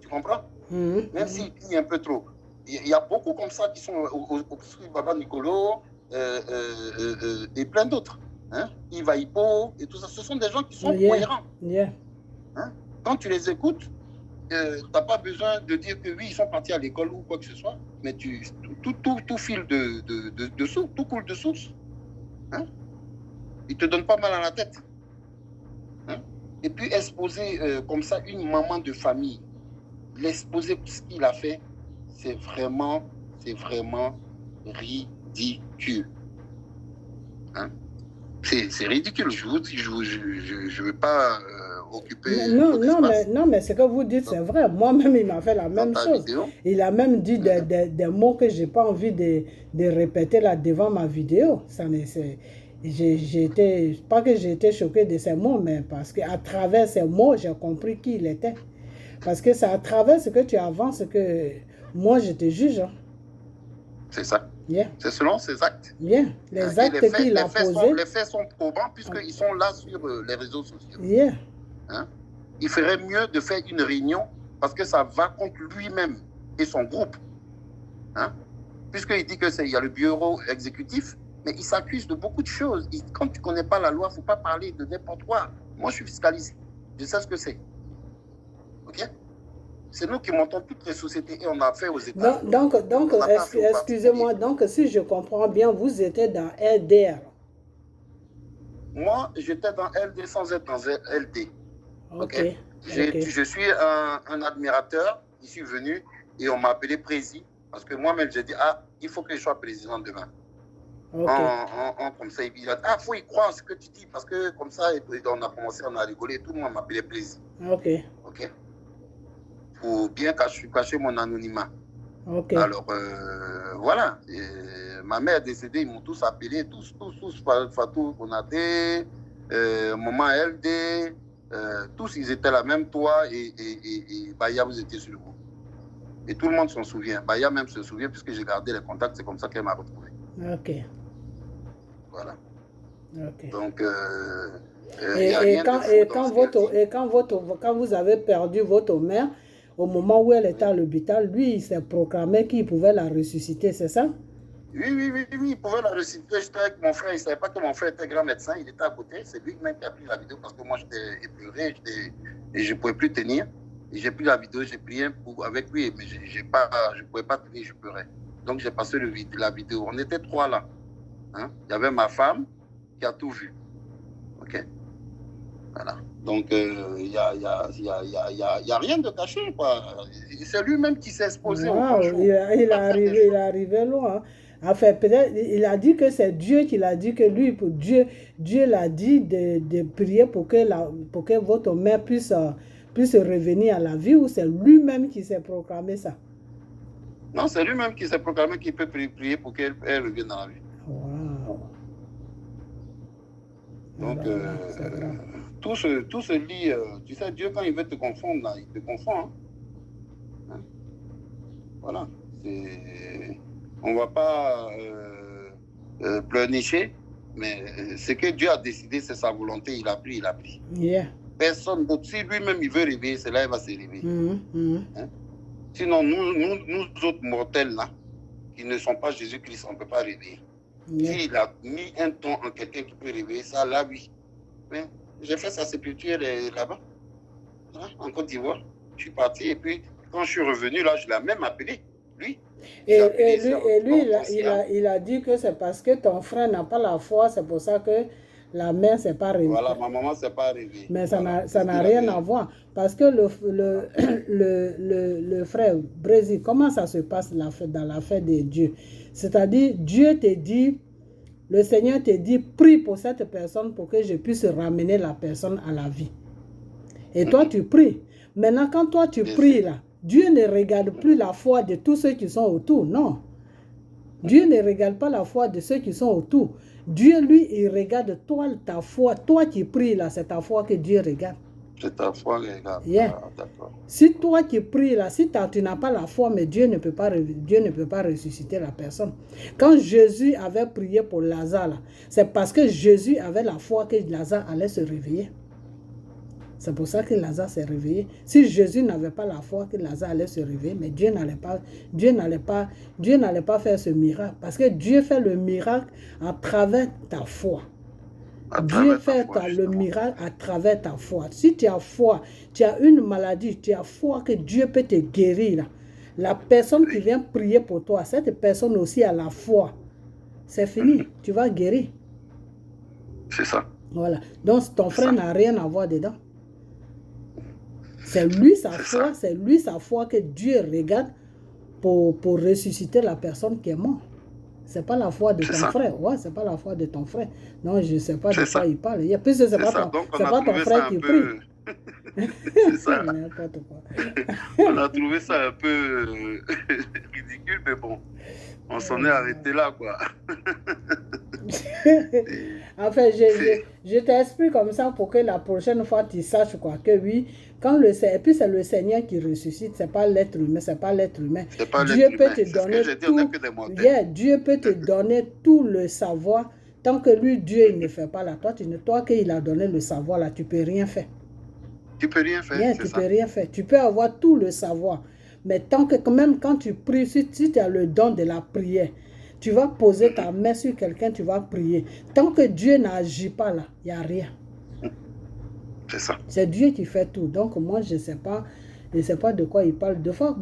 Tu comprends? Même s'il dit un peu trop. Il y a beaucoup comme ça qui sont au Baba Nicolo et plein d'autres. Hein? Iva Hippo et tout ça. Ce sont des gens qui sont cohérents. Hein? Quand tu les écoutes, tu n'as pas besoin de dire que oui, ils sont partis à l'école ou quoi que ce soit, mais tout file de source, tout coule de source. Hein? Il ne te donne pas mal à la tête. Hein? Et puis exposer comme ça une maman de famille, l'exposer pour ce qu'il a fait, c'est vraiment ridicule. Hein? C'est ridicule. Je vous dis, je ne veux pas occuper. Non, mais ce que vous dites, c'est vrai. Moi-même, il m'a fait la même chose. Il a même dit des mots que je n'ai pas envie de répéter là devant ma vidéo. Pas que j'ai été choquée de ces mots, mais parce qu'à travers ces mots, j'ai compris qui il était. Parce que c'est à travers ce que tu avances que moi, je te juge. Hein. C'est ça. Yeah. C'est selon ses actes. Yeah. Les actes qu'il a posés. Les faits sont probants puisqu'ils sont là sur les réseaux sociaux. Yeah. Hein? Il ferait mieux de faire une réunion parce que ça va contre lui-même et son groupe. Hein? Puisqu'il dit qu'il y a le bureau exécutif, mais il s'accuse de beaucoup de choses. Quand tu ne connais pas la loi, il ne faut pas parler de n'importe quoi. Moi, je suis fiscaliste. Je sais ce que c'est. OK? C'est nous qui montons toutes les sociétés et on a fait aux États. Donc excusez-moi, donc si je comprends bien, vous étiez dans LDR. Moi, j'étais dans LD sans être dans LD. OK. Je suis un admirateur. Je suis venu et on m'a appelé président. Parce que moi-même, j'ai dit, il faut que je sois président demain. Okay. Comme ça, il dit, faut y croire ce que tu dis. Parce que comme ça, on a commencé, on a rigolé. Tout le monde m'a appelé président. OK. Pour bien cacher mon anonymat. Okay. Alors, voilà. Ma mère est décédée, ils m'ont tous appelé, tous, Fatou Konaté, Maman LD, tous, ils étaient là, même toi et Baya, vous étiez sur le groupe. Et tout le monde s'en souvient. Baya même se souvient, puisque j'ai gardé les contacts, c'est comme ça qu'elle m'a retrouvé. OK. Voilà. OK. Donc, quand vous avez perdu votre mère, au moment où elle était à l'hôpital, lui, il s'est proclamé qu'il pouvait la ressusciter, c'est ça? Oui, il pouvait la ressusciter. J'étais avec mon frère, il ne savait pas que mon frère était grand médecin, il était à côté. C'est lui même qui a pris la vidéo parce que moi, j'étais éploré et je ne pouvais plus tenir. Et j'ai pris la vidéo, j'ai prié avec lui, mais je ne pouvais pas tenir, je pleurais. Donc, j'ai passé la vidéo. On était 3 là. Hein? Il y avait ma femme qui a tout vu. OK? Voilà. Donc, il n'y a rien de caché, quoi. C'est lui-même qui s'est exposé. Wow, il est arrivé loin. Enfin, peut-être, il a dit que c'est Dieu qui l'a dit que lui, Dieu l'a dit de prier pour que votre mère puisse revenir à la vie, ou c'est lui-même qui s'est proclamé ça? Non, c'est lui-même qui s'est proclamé qu'il peut prier pour qu'elle revienne dans la vie. Wow. Donc, tout se lie. Tu sais, Dieu, quand il veut te confondre, là, il te confond. Hein? Voilà. On ne va pas pleurnicher, mais ce que Dieu a décidé, c'est sa volonté. Il a pris. Yeah. Personne d'autre. Si lui-même il veut réveiller, c'est là il va se réveiller. Hein? Sinon, nous autres mortels, là, qui ne sont pas Jésus-Christ, on ne peut pas réveiller. Yeah. S'il a mis un ton en quelqu'un qui peut réveiller ça, là, oui. Mais j'ai fait sa sépulture là-bas, hein, en Côte d'Ivoire. Je suis parti et puis, quand je suis revenu, là, je l'ai même appelé, lui. Et lui, il a dit que c'est parce que ton frère n'a pas la foi, c'est pour ça que la mère ne s'est pas réveillée. Voilà, ma maman ne s'est pas réveillée. Mais ça n'a rien à voir. Parce que le frère Brésil, comment ça se passe dans l'affaire de Dieu? C'est-à-dire, Dieu te dit, le Seigneur te dit, prie pour cette personne pour que je puisse ramener la personne à la vie. Et toi, tu pries. Maintenant, quand toi, tu pries là, Dieu ne regarde plus la foi de tous ceux qui sont autour, non. Dieu ne regarde pas la foi de ceux qui sont autour. Dieu, lui, il regarde toi, ta foi. Toi qui pries là, c'est ta foi que Dieu regarde. C'est ta foi qui regarde. Yeah. D'accord. Si toi qui pries là, si tu n'as pas la foi, mais Dieu ne peut pas ressusciter la personne. Quand Jésus avait prié pour Lazare là, c'est parce que Jésus avait la foi que Lazare allait se réveiller. C'est pour ça que Lazare s'est réveillé. Si Jésus n'avait pas la foi que Lazare allait se réveiller, mais Dieu n'allait pas faire ce miracle. Parce que Dieu fait le miracle à travers ta foi. Dieu fait le miracle à travers ta foi. Si tu as foi, tu as une maladie, tu as foi que Dieu peut te guérir. La personne qui vient prier pour toi, cette personne aussi a la foi. C'est fini, tu vas guérir. C'est ça. Voilà. Donc, ton frère ça. n'a rien à voir dedans. C'est lui sa C'est foi, ça. c'est lui sa foi que Dieu regarde pour ressusciter la personne qui est morte. C'est pas la foi de C'est ton ça. frère. Ouais, c'est pas la foi de ton frère. Non, je sais pas de C'est quoi ça. il parle. Puisque c'est C'est pas ça. ton, Donc, on c'est a pas ton trouvé ça frère un qui peu... prie. C'est ça. N'importe quoi. On a trouvé ça un peu ridicule, mais bon, on s'en est arrêté là, quoi. Enfin, C'est je t'explique comme ça pour que la prochaine fois tu saches quoi, que oui, quand et puis c'est le Seigneur qui ressuscite, c'est pas l'être humain, c'est pas l'être humain. c'est pas Dieu l'être peut humain. te C'est ce que donner j'ai dit, on n'est tout, que des mortels. yeah, Dieu peut te donner tout le savoir, tant que lui, Dieu, il ne fait pas là, toi qu'il a donné le savoir là, tu peux rien faire. Tu peux rien faire, Yeah, c'est tu ça. peux rien faire. Tu peux avoir tout le savoir. Mais tant que, même quand tu pries, si tu as le don de la prière, tu vas poser ta main sur quelqu'un, tu vas prier. Tant que Dieu n'agit pas là, il n'y a rien. C'est ça. C'est Dieu qui fait tout. Donc moi, je ne sais pas de quoi il parle. Des fois,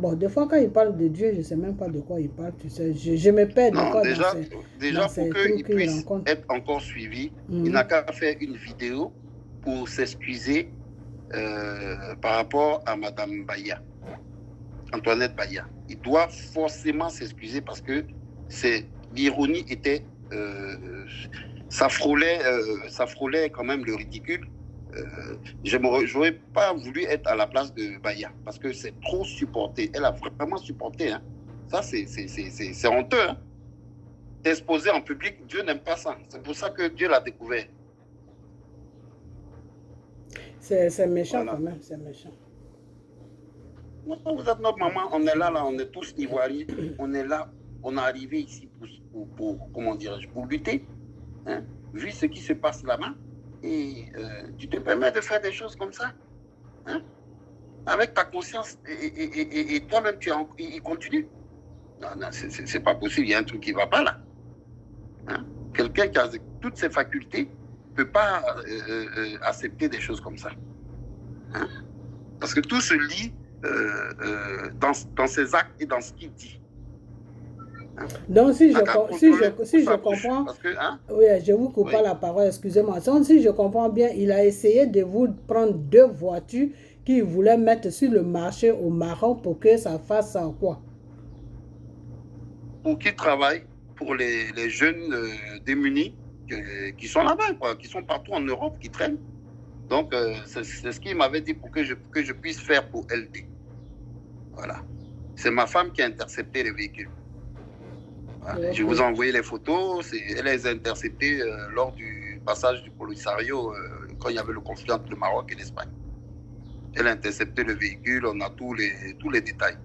quand il parle de Dieu, je ne sais même pas de quoi il parle. Tu sais, je me perds des Non, fois déjà dans pour ces qu'il trucs qu'il puisse rencontre. être encore suivi, il n'a qu'à faire une vidéo pour s'excuser par rapport à Madame Baya, Antoinette Baya. Il doit forcément s'excuser parce que l'ironie était, ça frôlait quand même le ridicule. J'aurais pas voulu être à la place de Baya parce que c'est trop supporté. Elle a vraiment supporté. Hein. Ça, c'est honteux. Hein. T'exposer en public, Dieu n'aime pas ça. C'est pour ça que Dieu l'a découvert. C'est méchant Voilà. quand même, c'est méchant. Non, vous êtes notre maman, on est là, on est tous ivoiriens. On est là, on est arrivé ici pour comment dirais-je, pour lutter. Hein, vu ce qui se passe là-bas. Et tu te permets de faire des choses comme ça, hein, avec ta conscience et toi-même il continue. Non, c'est pas possible, il y a un truc qui ne va pas là. Hein? Quelqu'un qui a toutes ses facultés ne peut pas accepter des choses comme ça. Hein? Parce que tout se lie dans ses actes et dans ce qu'il dit. Donc, si je comprends, parce que, hein? Oui, je vous coupe pas la parole, excusez-moi. Donc, si je comprends bien, il a essayé de vous prendre 2 voitures qu'il voulait mettre sur le marché au Maroc pour que ça fasse quoi? Pour qu'ils travaillent pour les jeunes démunis qui sont là-bas, quoi, qui sont partout en Europe, qui traînent. Donc, c'est ce qu'il m'avait dit pour que je puisse faire pour LD. Voilà. C'est ma femme qui a intercepté les véhicules. Voilà. Okay. Je vous ai envoyé les photos. Elle les a interceptées lors du passage du Polisario, quand il y avait le conflit entre le Maroc et l'Espagne. Elle a intercepté le véhicule, on a tous les détails.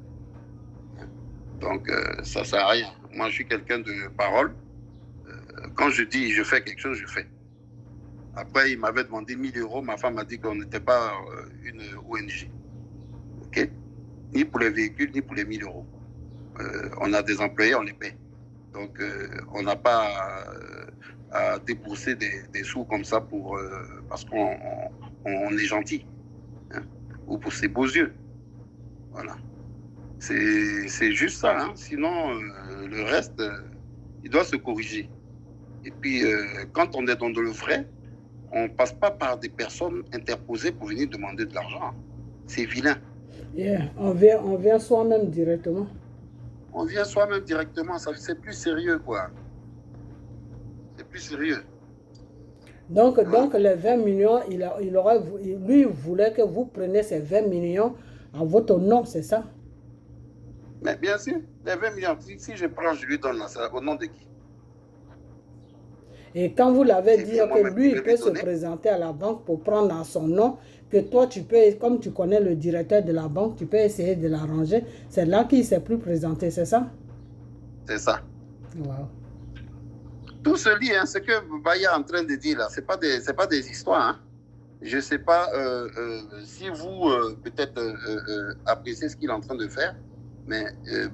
Donc, ça ne sert à rien. Moi, je suis quelqu'un de parole. Quand je dis je fais quelque chose, je fais. Après, il m'avait demandé 1 000 €. Ma femme m'a dit qu'on n'était pas une ONG. OK? Ni pour les véhicules, ni pour les 1 000 €. On a des employés, on les paie. Donc, on n'a pas à débourser des sous comme ça parce qu'on est gentil. Hein, ou pour ses beaux yeux. Voilà. C'est juste ça. Hein. Sinon, le reste, il doit se corriger. Et puis, quand on est dans le vrai, on ne passe pas par des personnes interposées pour venir demander de l'argent. C'est vilain. Yeah. On vient soi-même directement. On vient soi-même directement, c'est plus sérieux, quoi. C'est plus sérieux. Donc les 20 millions, lui, il voulait que vous preniez ces 20 millions en votre nom, c'est ça? Mais bien sûr, les 20 millions, si je prends, je lui donne ça, au nom de qui? Et quand vous l'avez dit que lui, il peut se présenter à la banque pour prendre à son nom, que toi, tu peux, comme tu connais le directeur de la banque, tu peux essayer de l'arranger. C'est là qu'il ne s'est plus présenté, c'est ça? C'est ça. Wow. Tout se lit, hein, ce que Baya est en train de dire là, ce n'est pas des histoires. Hein. Je ne sais pas si vous, peut-être, appréciez ce qu'il est en train de faire, mais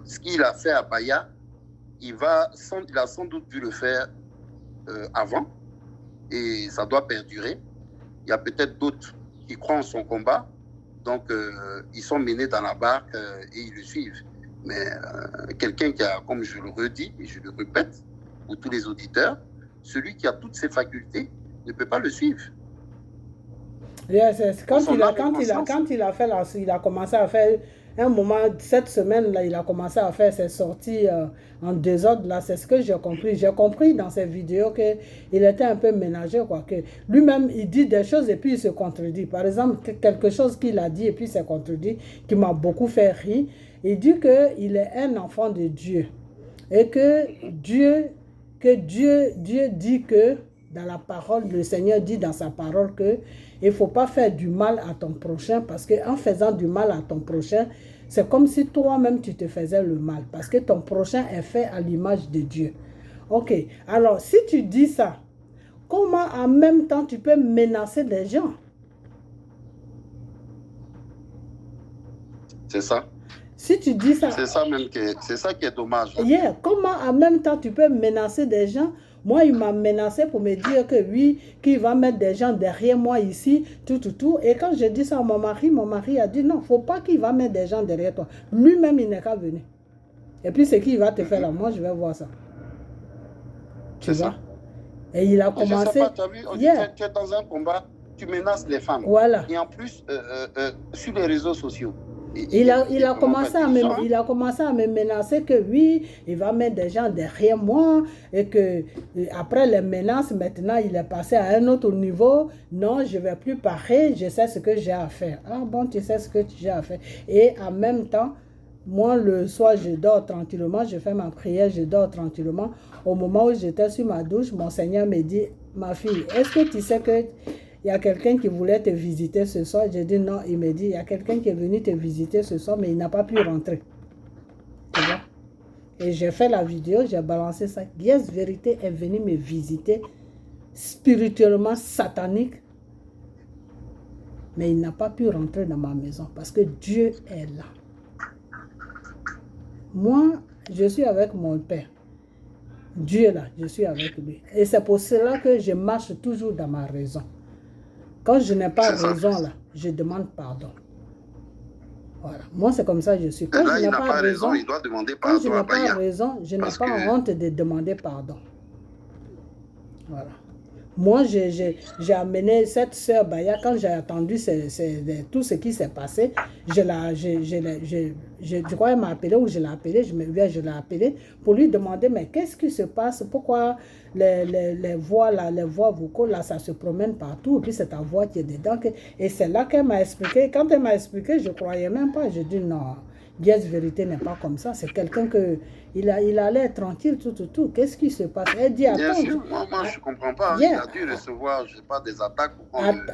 ce qu'il a fait à Baya, il a sans doute dû le faire avant, et ça doit perdurer. Il y a peut-être d'autres qui croient en son combat, donc ils sont menés dans la barque et ils le suivent. Mais quelqu'un qui a, comme je le redis et je le répète pour tous les auditeurs, celui qui a toutes ses facultés ne peut pas le suivre. Yeah, quand Son il a, âme et quand il a, conscience. quand il a fait il a commencé à faire un moment, cette semaine-là, il a commencé à faire ses sorties en désordre, là, c'est ce que j'ai compris. J'ai compris dans ses vidéos qu'il était un peu ménagé, quoi, que lui-même, il dit des choses et puis il se contredit. Par exemple, quelque chose qu'il a dit et puis il s'est contredit, qui m'a beaucoup fait rire. Il dit qu'il est un enfant de Dieu et que Dieu dit que dans la parole, le Seigneur dit dans sa parole que il ne faut pas faire du mal à ton prochain parce qu'en faisant du mal à ton prochain, c'est comme si toi-même tu te faisais le mal parce que ton prochain est fait à l'image de Dieu. Ok, alors si tu dis ça, comment en même temps tu peux menacer des gens? C'est ça. Si tu dis ça, c'est ça même c'est ça qui est dommage. Hein. Yeah, comment en même temps tu peux menacer des gens? Moi, il m'a menacé pour me dire que oui, qu'il va mettre des gens derrière moi ici, tout. Et quand j'ai dit ça à mon mari a dit non, il ne faut pas qu'il va mettre des gens derrière toi. Lui-même, il n'est qu'à venir. Et puis, c'est qui va te faire là? Moi, je vais voir ça. Tu vois? Et il a commencé... Je sais pas, tu as vu, yeah. Tu es dans un combat, tu menaces les femmes. Voilà. Et en plus, sur les réseaux sociaux. Il a commencé à me menacer que oui, il va mettre des gens derrière moi et que après les menaces, maintenant, il est passé à un autre niveau. Non, je ne vais plus parler, je sais ce que j'ai à faire. Ah bon, tu sais ce que j'ai à faire. Et en même temps, moi, le soir, je dors tranquillement, je fais ma prière, je dors tranquillement. Au moment où j'étais sur ma douche, mon Seigneur me dit, ma fille, est-ce que tu sais que... il y a quelqu'un qui voulait te visiter ce soir. J'ai dit non. Il me dit, il y a quelqu'un qui est venu te visiter ce soir, mais il n'a pas pu rentrer. Tu vois? Et j'ai fait la vidéo, j'ai balancé ça. Yes, vérité est venu me visiter spirituellement satanique. Mais il n'a pas pu rentrer dans ma maison parce que Dieu est là. Moi, je suis avec mon Père. Dieu est là, je suis avec lui. Et c'est pour cela que je marche toujours dans ma raison. Quand je n'ai pas raison, là, je demande pardon. Voilà. Moi, c'est comme ça que je suis. Quand là, je n'ai pas raison, il doit demander pardon. Quand je n'ai pas raison, je n'ai pas honte de demander pardon. Voilà. Moi, j'ai amené cette sœur Baya, quand j'ai entendu tout ce qui s'est passé, je crois qu'elle m'a appelé ou je l'ai appelé, je l'ai appelé pour lui demander, mais qu'est-ce qui se passe? Pourquoi les voix vocaux, là, ça se promène partout, et puis c'est ta voix qui est dedans. Et c'est là qu'elle m'a expliqué. Quand elle m'a expliqué, je ne croyais même pas. Je dis non, Yes Vérité n'est pas comme ça. C'est quelqu'un que il a l'air tranquille, tout. Qu'est-ce qui se passe? Elle dit, attends. Bien sûr, moi je ne comprends pas. Yeah. Il a dû recevoir, je sais pas, des attaques.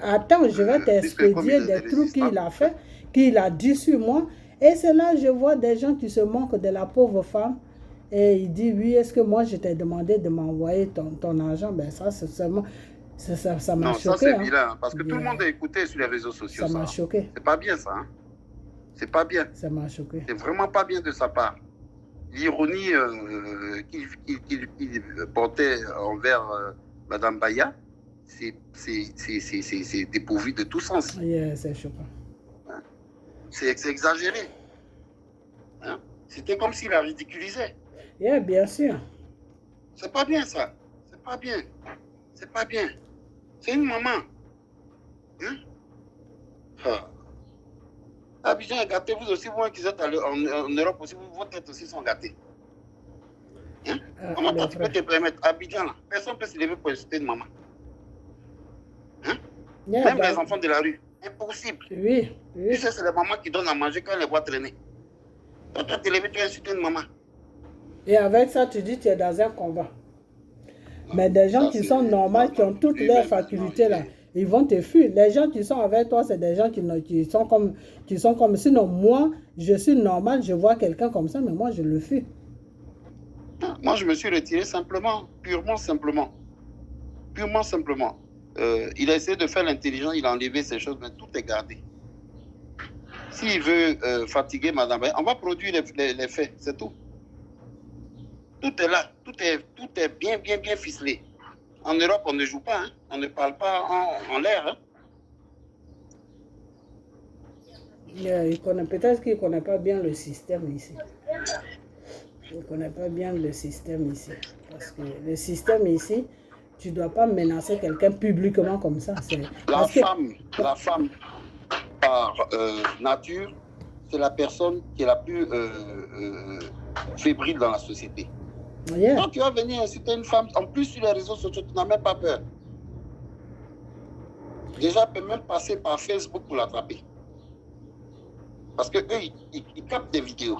Attends, je vais t'expédier des trucs qu'il a fait, qu'il a dit sur moi. Et c'est là je vois des gens qui se moquent de la pauvre femme. Et il dit, oui, est-ce que moi je t'ai demandé de m'envoyer ton argent? Ben ça, c'est seulement... Ça m'a choqué. Non, ça c'est vilain, parce que tout le monde a écouté sur les réseaux sociaux. Ça m'a choqué. C'est pas bien ça. Hein? C'est pas bien. Ça m'a choqué. C'est vraiment pas bien de sa part. L'ironie qu'il portait envers Madame Baya, c'est dépourvu de tout sens. Yeah, c'est choquant. Hein? C'est exagéré. Hein? C'était comme s'il la ridiculisait. Yeah, bien sûr. C'est pas bien ça. C'est pas bien. C'est pas bien. C'est une maman. Hein? Ah. Abidjan est gâté, vous aussi, vous qui êtes en Europe aussi, vos têtes aussi sont gâtées. Hein? Comment toi, tu peux te permettre? Abidjan, là, personne ne peut se lever pour insulter une maman. Hein? Yeah, même les enfants de la rue. Impossible. Oui. Tu sais, c'est les mamans qui donnent à manger quand elles les voient traîner. Toi, tu te lever, tu insultes une maman. Et avec ça, tu dis que tu es dans un combat. Mais des gens qui sont normaux, qui ont toutes leurs facultés là, ils vont te fuir. Les gens qui sont avec toi, c'est des gens qui sont comme... Sinon, moi, je suis normal, je vois quelqu'un comme ça, mais moi, je le fuis. Moi, je me suis retiré simplement, purement simplement. Purement simplement. Il a essayé de faire l'intelligent, il a enlevé ces choses, mais tout est gardé. S'il veut fatiguer Madame Baye, on va produire les faits, c'est tout. Tout est là, tout est bien ficelé. En Europe, on ne joue pas, hein? On ne parle pas en l'air. Hein? Peut-être qu'il ne connaît pas bien le système ici. Il ne connaît pas bien le système ici. Parce que le système ici, Tu ne dois pas menacer quelqu'un publiquement comme ça. La femme, par nature, c'est la personne qui est la plus fébrile dans la société. Yeah. Donc, tu vas venir inciter une femme, en plus sur les réseaux sociaux, tu n'as même pas peur. Déjà, tu peux même passer par Facebook pour l'attraper. Parce qu'eux, ils captent des vidéos.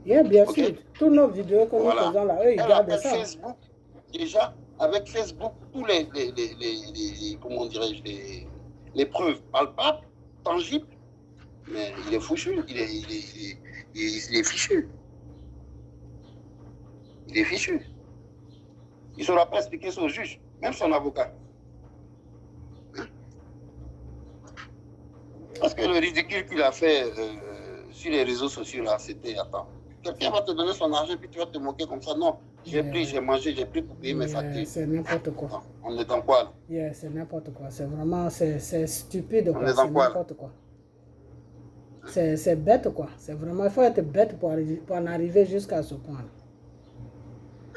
Yeah, bien sûr. Toutes nos vidéos que nous faisons là, eux, ils gardent ça. Facebook, déjà, avec Facebook, tous les comment dirais-je, les preuves palpables, tangibles, mais il est fichu. Il est fichu. Il est fichu. Il ne saura pas expliquer ça au juge, même son avocat. Parce que le ridicule qu'il a fait sur les réseaux sociaux, là, c'était, attends, quelqu'un va te donner son argent, puis tu vas te moquer comme ça. Non, j'ai pris, j'ai mangé, j'ai pris pour payer mes factures. C'est n'importe quoi. Non, on est dans quoi, là? Yeah, c'est n'importe quoi. C'est vraiment, c'est stupide, quoi. On est dans quoi, n'importe quoi. C'est bête, quoi. C'est vraiment, il faut être bête pour en arriver jusqu'à ce point.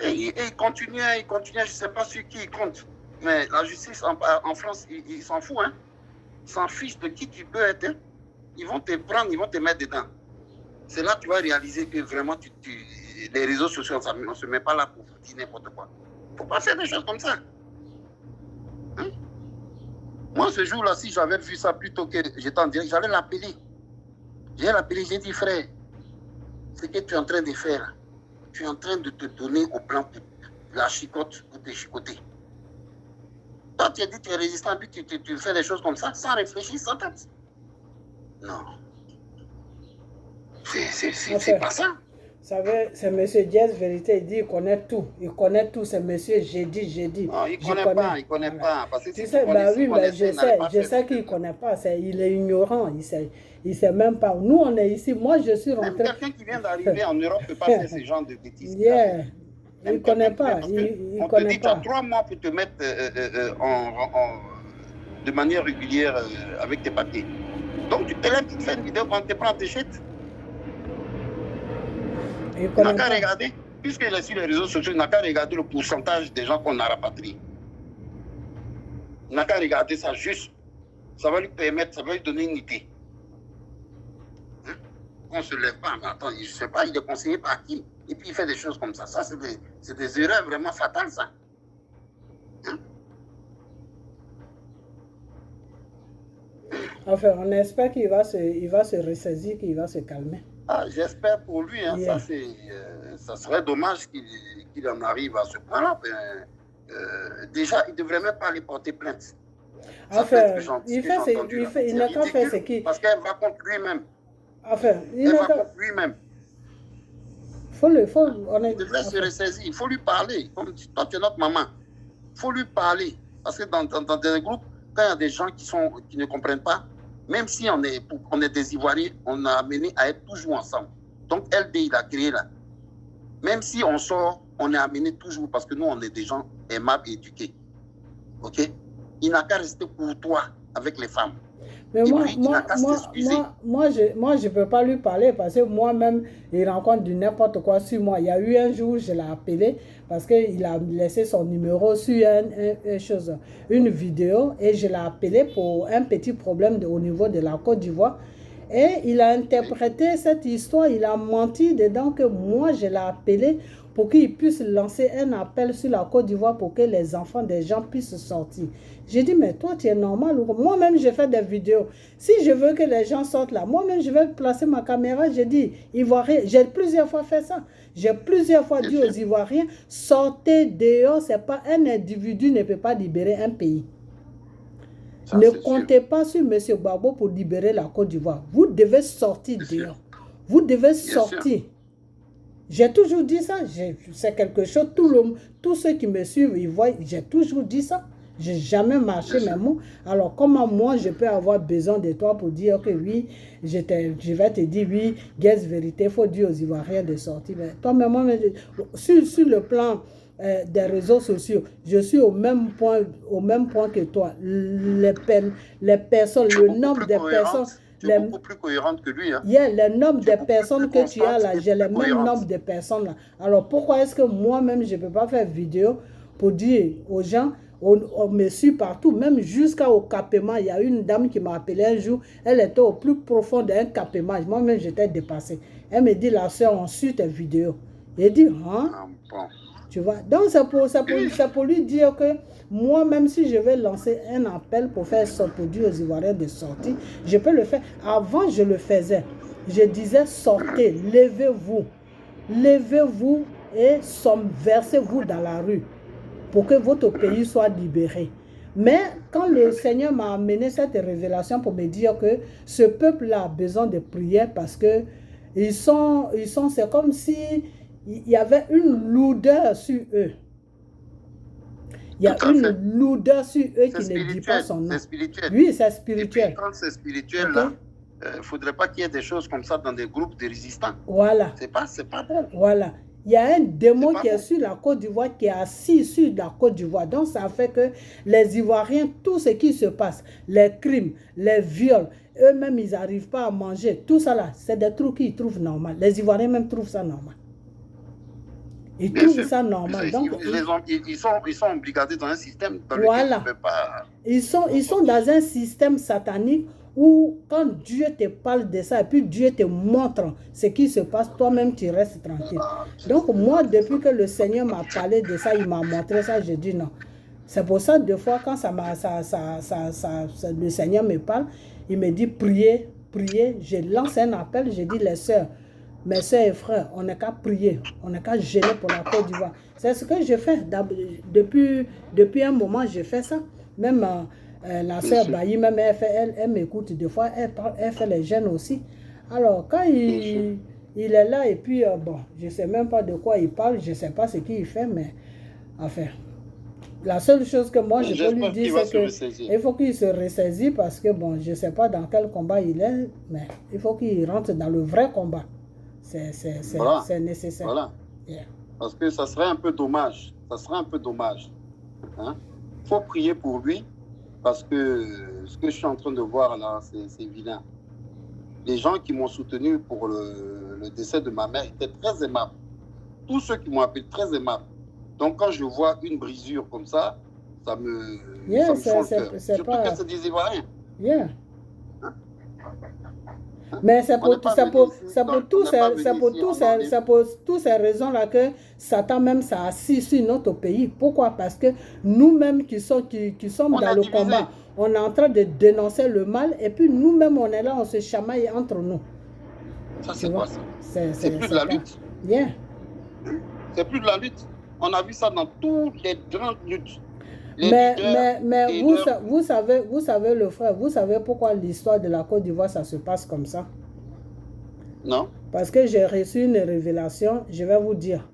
Et il continue, je ne sais pas sur qui il compte. Mais la justice en France, il s'en fout, hein. Ils s'en fichent de qui tu peux être. Hein. Ils vont te prendre, ils vont te mettre dedans. C'est là que tu vas réaliser que vraiment, les réseaux sociaux, on ne se met pas là pour dire n'importe quoi. Il ne faut pas faire des choses comme ça. Hein? Moi, ce jour-là, si j'avais vu ça plutôt que j'étais en direct, j'allais l'appeler. J'ai dit, frère, ce que tu es en train de faire, tu es en train de te donner au plan pour la chicote ou te chicoter. Toi, tu as dit que tu es résistant, puis tu fais des choses comme ça, sans réfléchir, sans tête. Non. C'est pas ça. Vous savez, c'est M. Jazz Vérité, il dit qu'il connaît tout. Il connaît tout, c'est M. J'ai dit. Non, il ne connaît pas. Parce que tu sais, oui, mais je sais qu'il ne connaît pas. Il est ignorant, il sait même pas. Nous, on est ici, moi, je suis rentré. Même quelqu'un qui vient d'arriver en Europe ne peut pas faire ce genre de bêtises. Yeah. Il ne connaît pas. On te dit, tu as 3 mois pour te mettre de manière régulière avec tes papiers. Donc, tu te lèves, tu fais une vidéo quand tu te prends tes chèques. Il n'a qu'à regarder, puisqu'il est sur les réseaux sociaux, il n'a qu'à regarder le pourcentage des gens qu'on a rapatriés. Il n'a qu'à regarder ça juste. Ça va lui permettre, ça va lui donner une idée. Hein? On ne se lève pas, mais attends, je ne sais pas, il est conseillé par qui? Et puis il fait des choses comme ça. Ça, c'est des erreurs vraiment fatales, ça. Hein? Enfin, on espère qu'il va se ressaisir, qu'il va se calmer. Ah, j'espère pour lui. Hein, yeah. Ça serait dommage qu'il en arrive à ce point-là. Déjà, il ne devrait même pas aller porter plainte. Enfin, il n'a qu'à faire ce qu'il... Parce qu'elle va contre lui-même. Enfin, elle va contre lui-même. Il devrait se ressaisir. Il faut lui parler. Comme toi, tu es notre maman. Il faut lui parler. Parce que dans des groupes, quand il y a des gens qui ne comprennent pas, même si on est des Ivoiriens, on a amené à être toujours ensemble. Donc, LD, il a créé là. Même si on sort, on est amené toujours parce que nous, on est des gens aimables et éduqués. OK? Il n'a qu'à rester courtois avec les femmes. Mais moi, je ne peux pas lui parler parce que moi-même, il rencontre du n'importe quoi sur moi. Il y a eu un jour, je l'ai appelé parce qu'il a laissé son numéro sur une vidéo et je l'ai appelé pour un petit problème au niveau de la Côte d'Ivoire. Et il a interprété cette histoire, il a menti dedans que moi, je l'ai appelé pour qu'il puisse lancer un appel sur la Côte d'Ivoire pour que les enfants des gens puissent sortir. J'ai dit, mais toi, tu es normal. Moi-même, je fais des vidéos. Si je veux que les gens sortent là, moi-même, je vais placer ma caméra. J'ai dit, Ivoiriens, j'ai plusieurs fois fait ça. J'ai plusieurs fois dit aux Ivoiriens, sortez dehors. C'est pas un individu ne peut pas libérer un pays. Ça, ne comptez pas sur M. Gbagbo pour libérer la Côte d'Ivoire. Vous devez sortir dehors. Vous devez sortir. J'ai toujours dit ça. C'est quelque chose, tous ceux qui me suivent, ils voient, j'ai toujours dit ça. Je n'ai jamais marché mes mots. Alors, comment moi, je peux avoir besoin de toi pour dire que oui, je vais te dire oui, Jazz Vérité, il faut dire aux Ivoiriens de sortir. Mais toi, mais moi, sur le plan des réseaux sociaux, je suis au même point que toi. Les personnes, le nombre de personnes... Tu es beaucoup plus cohérente que lui. Hein. Yeah, le nombre de personnes que tu as là, j'ai le même nombre de personnes là. Alors, pourquoi est-ce que moi-même, je ne peux pas faire vidéo pour dire aux gens, on me suit partout, même jusqu'au capement. Il y a une dame qui m'a appelé un jour, elle était au plus profond d'un capement. Moi-même, j'étais dépassé. Elle me dit, la soeur, on suit tes vidéos. J'ai dit, hein? Tu vois? Donc, c'est pour lui dire que moi, même si je vais lancer un appel pour faire pour dire aux Ivoiriens de sortir, je peux le faire. Avant, je le faisais. Je disais, sortez, levez-vous. Levez-vous et versez-vous dans la rue pour que votre pays soit libéré. Mais quand le Seigneur m'a amené cette révélation pour me dire que ce peuple-là a besoin de prière parce que c'est comme si il y avait une lourdeur sur eux. Il y a une lourdeur sur eux qui ne dit pas son nom. C'est spirituel. Oui, c'est spirituel. Et puis, quand c'est spirituel, là, il ne faudrait pas qu'il y ait des choses comme ça dans des groupes de résistants. Voilà. C'est pas bon. Voilà. Il y a un démon qui est sur la Côte d'Ivoire, qui est assis sur la Côte d'Ivoire. Donc, ça fait que les Ivoiriens, tout ce qui se passe, les crimes, les viols, eux-mêmes, ils n'arrivent pas à manger. Tout ça là, c'est des trucs qu'ils trouvent normal. Les Ivoiriens même trouvent ça normal. Ils trouvent ça normal. Donc, ils sont embrigadés dans un système dans voilà. lequel ils ne peuvent pas... Ils sont dans un système satanique où quand Dieu te parle de ça et puis Dieu te montre ce qui se passe, toi-même tu restes tranquille. Donc moi, depuis que le Seigneur m'a parlé de ça, il m'a montré ça, j'ai dit non. C'est pour ça, des fois, quand le Seigneur me parle, il me dit priez, priez. Je lance un appel, je dis les sœurs, mes sœurs et frères, on n'a qu'à prier, on n'a qu'à gêner pour la Côte d'Ivoire. C'est ce que je fais. Depuis un moment, je fais ça. Même la sœur Bailly, même elle m'écoute des fois, elle fait les gènes aussi. Alors, quand il est là, et puis, bon, je ne sais même pas de quoi il parle, je ne sais pas ce qu'il fait, mais enfin, la seule chose que moi, je peux lui dire, c'est qu'il faut qu'il se ressaisit parce que, bon, je ne sais pas dans quel combat il est, mais il faut qu'il rentre dans le vrai combat. C'est nécessaire. Voilà. Yeah. Parce que ça serait un peu dommage. Ça serait un peu dommage. Hein? Faut prier pour lui parce que ce que je suis en train de voir là, c'est évident. Les gens qui m'ont soutenu pour le décès de ma mère étaient très aimables. Tous ceux qui m'ont appelé très aimables. Donc quand je vois une brisure comme ça, ça me change le cœur. Surtout que c'est des Ivoiriens. Yeah. Mais c'est pour toutes ces raisons-là que Satan même s'est assis sur notre pays. Pourquoi? Parce que nous-mêmes qui sommes dans le combat, on est en train de dénoncer le mal et puis nous-mêmes on est là, on se chamaille entre nous. Ça c'est quoi ça? C'est plus de la lutte. Yeah. C'est plus de la lutte. On a vu ça dans toutes les grandes luttes. Mais vous savez le frère, vous savez pourquoi l'histoire de la Côte d'Ivoire, ça se passe comme ça? Non. Parce que j'ai reçu une révélation, je vais vous dire.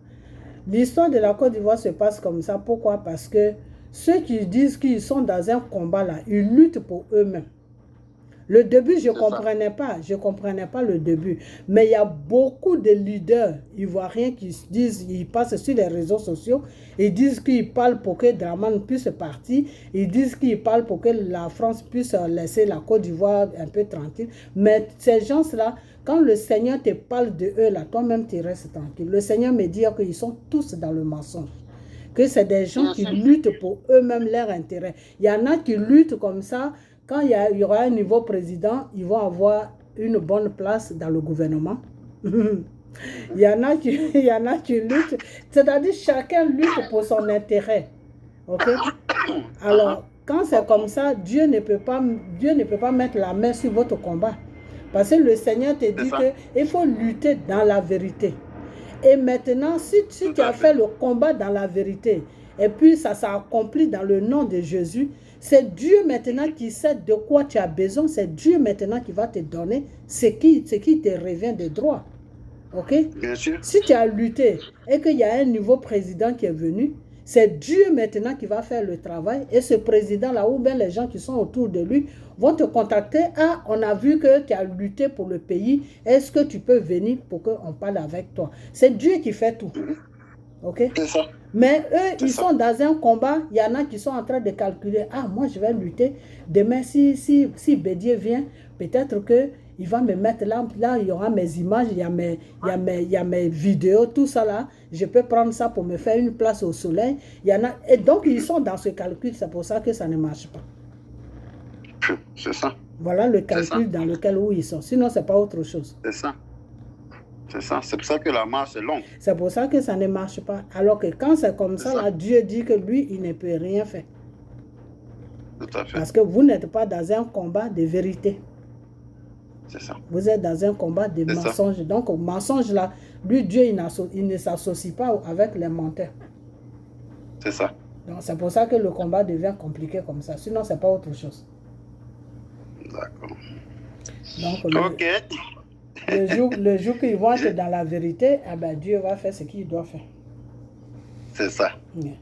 L'histoire de la Côte d'Ivoire se passe comme ça. Pourquoi? Parce que ceux qui disent qu'ils sont dans un combat là, ils luttent pour eux-mêmes. Le début, je ne comprenais pas le début. Mais il y a beaucoup de leaders ivoiriens qui disent, ils passent sur les réseaux sociaux, ils disent qu'ils parlent pour que Dramane puisse partir, ils disent qu'ils parlent pour que la France puisse laisser la Côte d'Ivoire un peu tranquille. Mais ces gens-là, quand le Seigneur te parle de eux, là, toi-même, tu restes tranquille. Le Seigneur me dit qu'ils sont tous dans le mensonge. Que c'est des gens qui luttent pour eux-mêmes leur intérêt. Il y en a qui luttent comme ça. Quand il y aura un nouveau président, ils vont avoir une bonne place dans le gouvernement. il y en a qui luttent. C'est-à-dire chacun lutte pour son intérêt. Ok? Alors, quand c'est comme ça, Dieu ne peut pas mettre la main sur votre combat. Parce que le Seigneur te dit qu'il faut lutter dans la vérité. Et maintenant, si tu as fait le combat dans la vérité, et puis ça s'est accompli dans le nom de Jésus, c'est Dieu maintenant qui sait de quoi tu as besoin. C'est Dieu maintenant qui va te donner ce qui te revient de droit. Ok? Bien sûr. Si tu as lutté et qu'il y a un nouveau président qui est venu, c'est Dieu maintenant qui va faire le travail. Et ce président-là, ou bien les gens qui sont autour de lui, vont te contacter. Ah, on a vu que tu as lutté pour le pays. Est-ce que tu peux venir pour qu'on parle avec toi? C'est Dieu qui fait tout. Ok? C'est ça. Mais eux, ils sont dans un combat. Il y en a qui sont en train de calculer. Ah, moi, je vais lutter. Demain, si Bédier vient, peut-être il va me mettre là, il y aura mes images, il y a mes vidéos, tout ça là. Je peux prendre ça pour me faire une place au soleil. Il y en a, et donc, ils sont dans ce calcul, c'est pour ça que ça ne marche pas. C'est ça. Voilà le calcul dans lequel où ils sont. Sinon, ce n'est pas autre chose. C'est ça. C'est ça. C'est pour ça que la marche est longue. C'est pour ça que ça ne marche pas. Alors que quand c'est comme ça, là, Dieu dit que lui, il ne peut rien faire. Tout à fait. Parce que vous n'êtes pas dans un combat de vérité. C'est ça. Vous êtes dans un combat de mensonges. Donc, au mensonge là, lui, Dieu, il ne s'associe pas avec les menteurs. C'est ça. Donc, c'est pour ça que le combat devient compliqué comme ça. Sinon, ce n'est pas autre chose. D'accord. Donc, le jour qu'ils vont être dans la vérité, eh ben, Dieu va faire ce qu'il doit faire. C'est ça. Yeah.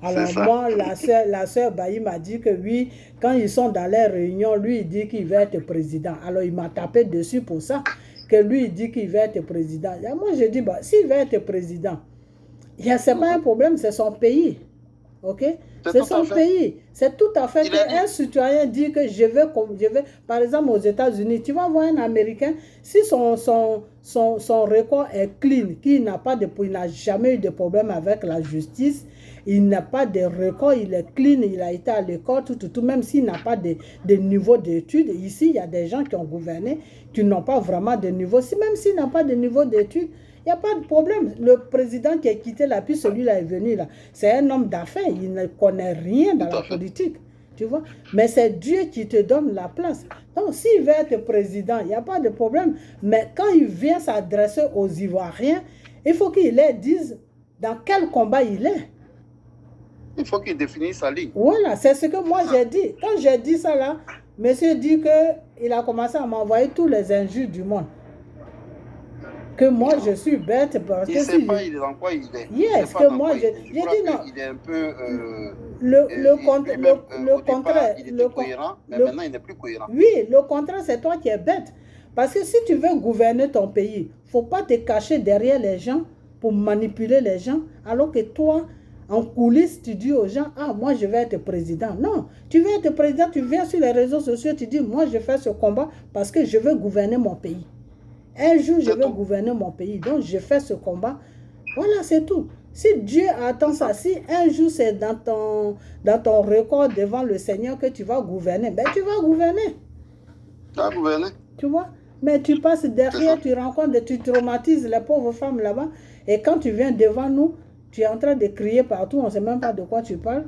Alors moi, la sœur Baï m'a dit que oui, quand ils sont dans les réunions, lui, il dit qu'il va être président. Alors il m'a tapé dessus pour ça, que lui, il dit qu'il va être président. Et moi, je dis, bah, s'il va être président, ce n'est pas un problème, c'est son pays. Ok? C'est son pays. C'est tout à fait qu'un citoyen dit que je vais, par exemple, aux États-Unis, tu vas voir un Américain, si son record est clean, qu'il n'a jamais eu de problème avec la justice, il n'a pas de record, il est clean, il a été à l'école, tout, même s'il n'a pas de niveau d'études. Ici, il y a des gens qui ont gouverné, qui n'ont pas vraiment de niveau. Même s'il n'a pas de niveau d'études, il n'y a pas de problème. Le président qui a quitté la piste, celui-là est venu là. C'est un homme d'affaires, il ne connaît rien dans la politique. Tu vois? Mais c'est Dieu qui te donne la place. Donc, s'il veut être président, il n'y a pas de problème. Mais quand il vient s'adresser aux Ivoiriens, il faut qu'il leur dise dans quel combat il est. Il faut qu'il définisse sa ligne. Voilà, c'est ce que moi j'ai dit. Quand j'ai dit ça là, monsieur dit qu'il a commencé à m'envoyer tous les injures du monde. Que moi je suis bête parce que il ne sait pas dans quoi il est. Yes, que moi j'ai dit non. Il est un peu. Le contraire. Il était cohérent, mais maintenant il n'est plus cohérent. Oui, le contraire, c'est toi qui es bête. Parce que si tu veux gouverner ton pays, il ne faut pas te cacher derrière les gens pour manipuler les gens, alors que toi, en coulisses, tu dis aux gens, ah, moi, je vais être président. Non, tu veux être président, tu viens sur les réseaux sociaux, tu dis, moi, je fais ce combat parce que je veux gouverner mon pays. Un jour, je veux gouverner mon pays, donc je fais ce combat. Voilà, c'est tout. Si Dieu attend ça, si un jour c'est dans ton record devant le Seigneur que tu vas gouverner, ben tu vas gouverner. Tu vas gouverner. Tu vois? Mais tu passes derrière, tu rencontres, tu traumatises les pauvres femmes là-bas. Et quand tu viens devant nous, tu es en train de crier partout, on ne sait même pas de quoi tu parles.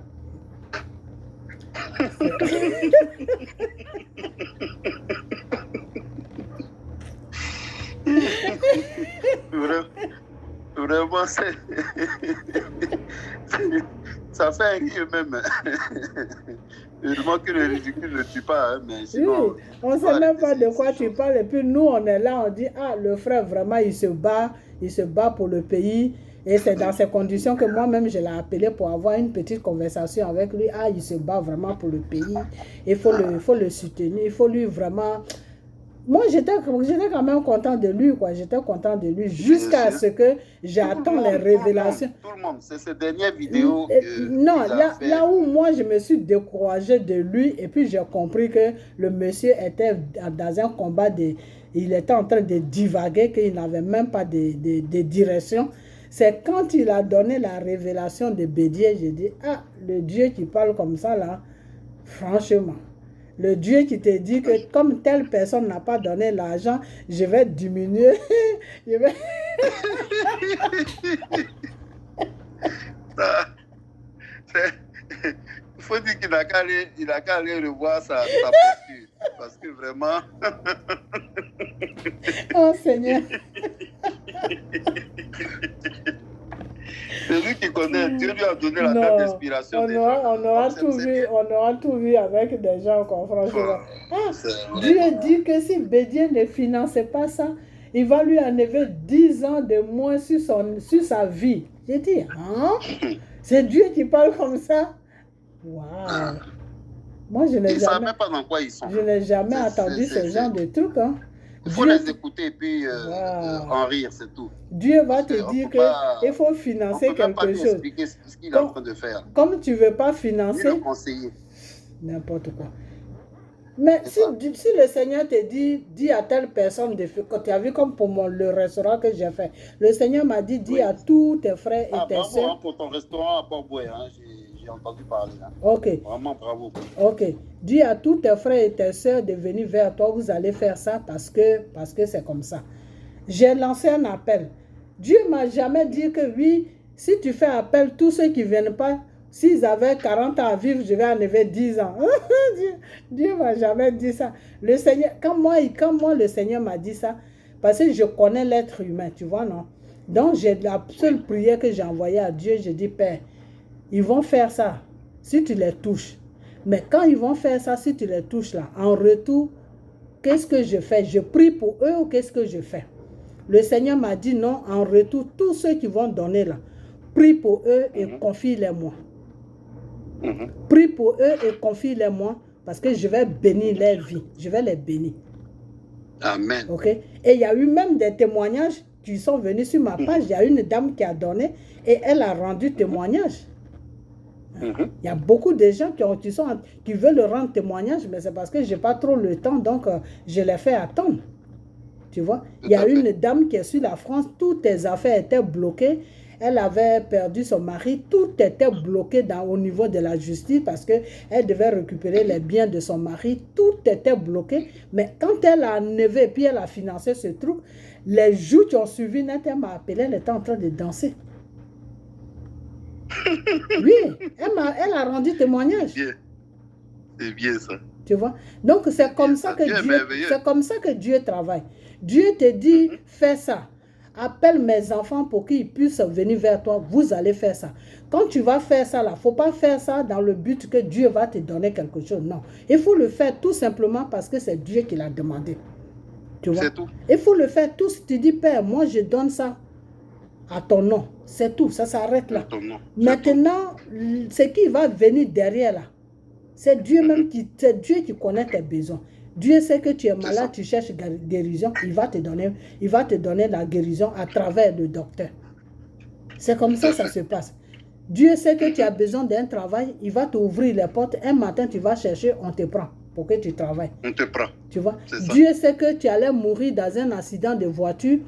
Vraiment, ça fait rire même. Heureusement que le ridicule ne tue pas. Hein, mais sinon, oui, on ne sait même pas de quoi tu parles. Et puis nous, on est là, on dit, ah, le frère, vraiment, il se bat pour le pays. Et c'est dans ces conditions que moi-même, je l'ai appelé pour avoir une petite conversation avec lui. Ah, il se bat vraiment pour le pays. Il faut le soutenir. Il faut lui vraiment... Moi, j'étais quand même content de lui, quoi. J'étais content de lui jusqu'à ce que j'attends les révélations. Tout le monde, c'est ces dernières vidéos. Non, là où moi, je me suis découragée de lui et puis j'ai compris que le monsieur était dans un combat il était en train de divaguer, qu'il n'avait même pas de direction. C'est quand il a donné la révélation de Bédier, j'ai dit, ah, le Dieu qui parle comme ça, là, franchement. Le Dieu qui te dit que comme telle personne n'a pas donné l'argent, je vais diminuer. Il faut dire qu'il n'a qu'à aller revoir sa posture. Parce que vraiment... Oh Seigneur. C'est lui qui connaît, Dieu lui a donné la date d'inspiration. On aura tout vu avec des gens qu'on franchement. Dieu dit que si Bédier ne finançait pas ça, il va lui enlever 10 ans de moins sur sa vie. J'ai dit, hein? C'est Dieu qui parle comme ça? Waouh! Moi, je n'ai jamais, même pas dans quoi ils sont. Je n'ai jamais entendu ce genre de trucs. Hein? Il faut les écouter et puis en rire, c'est tout. Dieu va te dire qu'il faut financer quelque chose. Expliquer ce qu'il est en train de faire. Comme tu ne veux pas financer, le conseiller. N'importe quoi. Mais C'est si, ça. si le Seigneur te dit, dis à telle personne, quand tu as vu comme pour le restaurant que j'ai fait, le Seigneur m'a dit, dis Oui. à tous tes frères et Ah, tes bravo hein, soeurs. pour ton restaurant à Port-Bouet. Hein. J'ai entendu parler. Hein. Ok, Vraiment bravo. ok. Dis à tous tes frères et tes soeurs de venir vers toi, vous allez faire ça parce que c'est comme ça. J'ai lancé un appel. Dieu ne m'a jamais dit que oui, si tu fais appel, tous ceux qui ne viennent pas, s'ils avaient 40 ans à vivre, je vais enlever 10 ans. Dieu ne m'a jamais dit ça. Le Seigneur, quand moi le Seigneur m'a dit ça, parce que je connais l'être humain, tu vois, non? Donc, j'ai la seule prière que j'ai envoyée à Dieu, j'ai dit, Père, ils vont faire ça si tu les touches. Mais quand ils vont faire ça, si tu les touches là, en retour, qu'est-ce que je fais? Je prie pour eux ou qu'est-ce que je fais? Le Seigneur m'a dit non, en retour, tous ceux qui vont donner là, prie pour eux et confie-les moi. Prie pour eux et confie-les moi parce que je vais bénir leur vie. Je vais les bénir. Amen. Ok? Et il y a eu même des témoignages qui sont venus sur ma page. Il y a une dame qui a donné et elle a rendu témoignage. Il y a beaucoup de gens qui veulent rendre témoignage, mais c'est parce que je n'ai pas trop le temps, donc je les fais attendre. Tu vois, il y a une dame qui est sur la France, toutes ses affaires étaient bloquées. Elle avait perdu son mari, tout était bloqué au niveau de la justice parce qu'elle devait récupérer les biens de son mari, tout était bloqué. Mais quand elle a enlevé et puis elle a financé ce truc, les jours qui ont suivi, elle m'a appelé, elle était en train de danser. Oui, elle a rendu témoignage. C'est bien ça. Tu vois? Donc c'est comme ça que Dieu travaille. Dieu te dit, fais ça. Appelle mes enfants pour qu'ils puissent venir vers toi. Vous allez faire ça. Quand tu vas faire ça, il ne faut pas faire ça dans le but que Dieu va te donner quelque chose. Non. Il faut le faire tout simplement parce que c'est Dieu qui l'a demandé. Tu vois? C'est tout. Il faut le faire tout. Si tu dis, Père, moi je donne ça à ton nom. C'est tout. Ça s'arrête là. Maintenant, ce qui va venir derrière là, c'est Dieu même qui connaît tes besoins. Dieu sait que tu es malade, tu cherches guérison, il va te donner la guérison à travers le docteur. C'est comme ça que ça se passe. Dieu sait que tu as besoin d'un travail, il va t'ouvrir les portes. Un matin, tu vas chercher, on te prend pour que tu travailles. On te prend. Tu vois? Dieu sait que tu allais mourir dans un accident de voiture.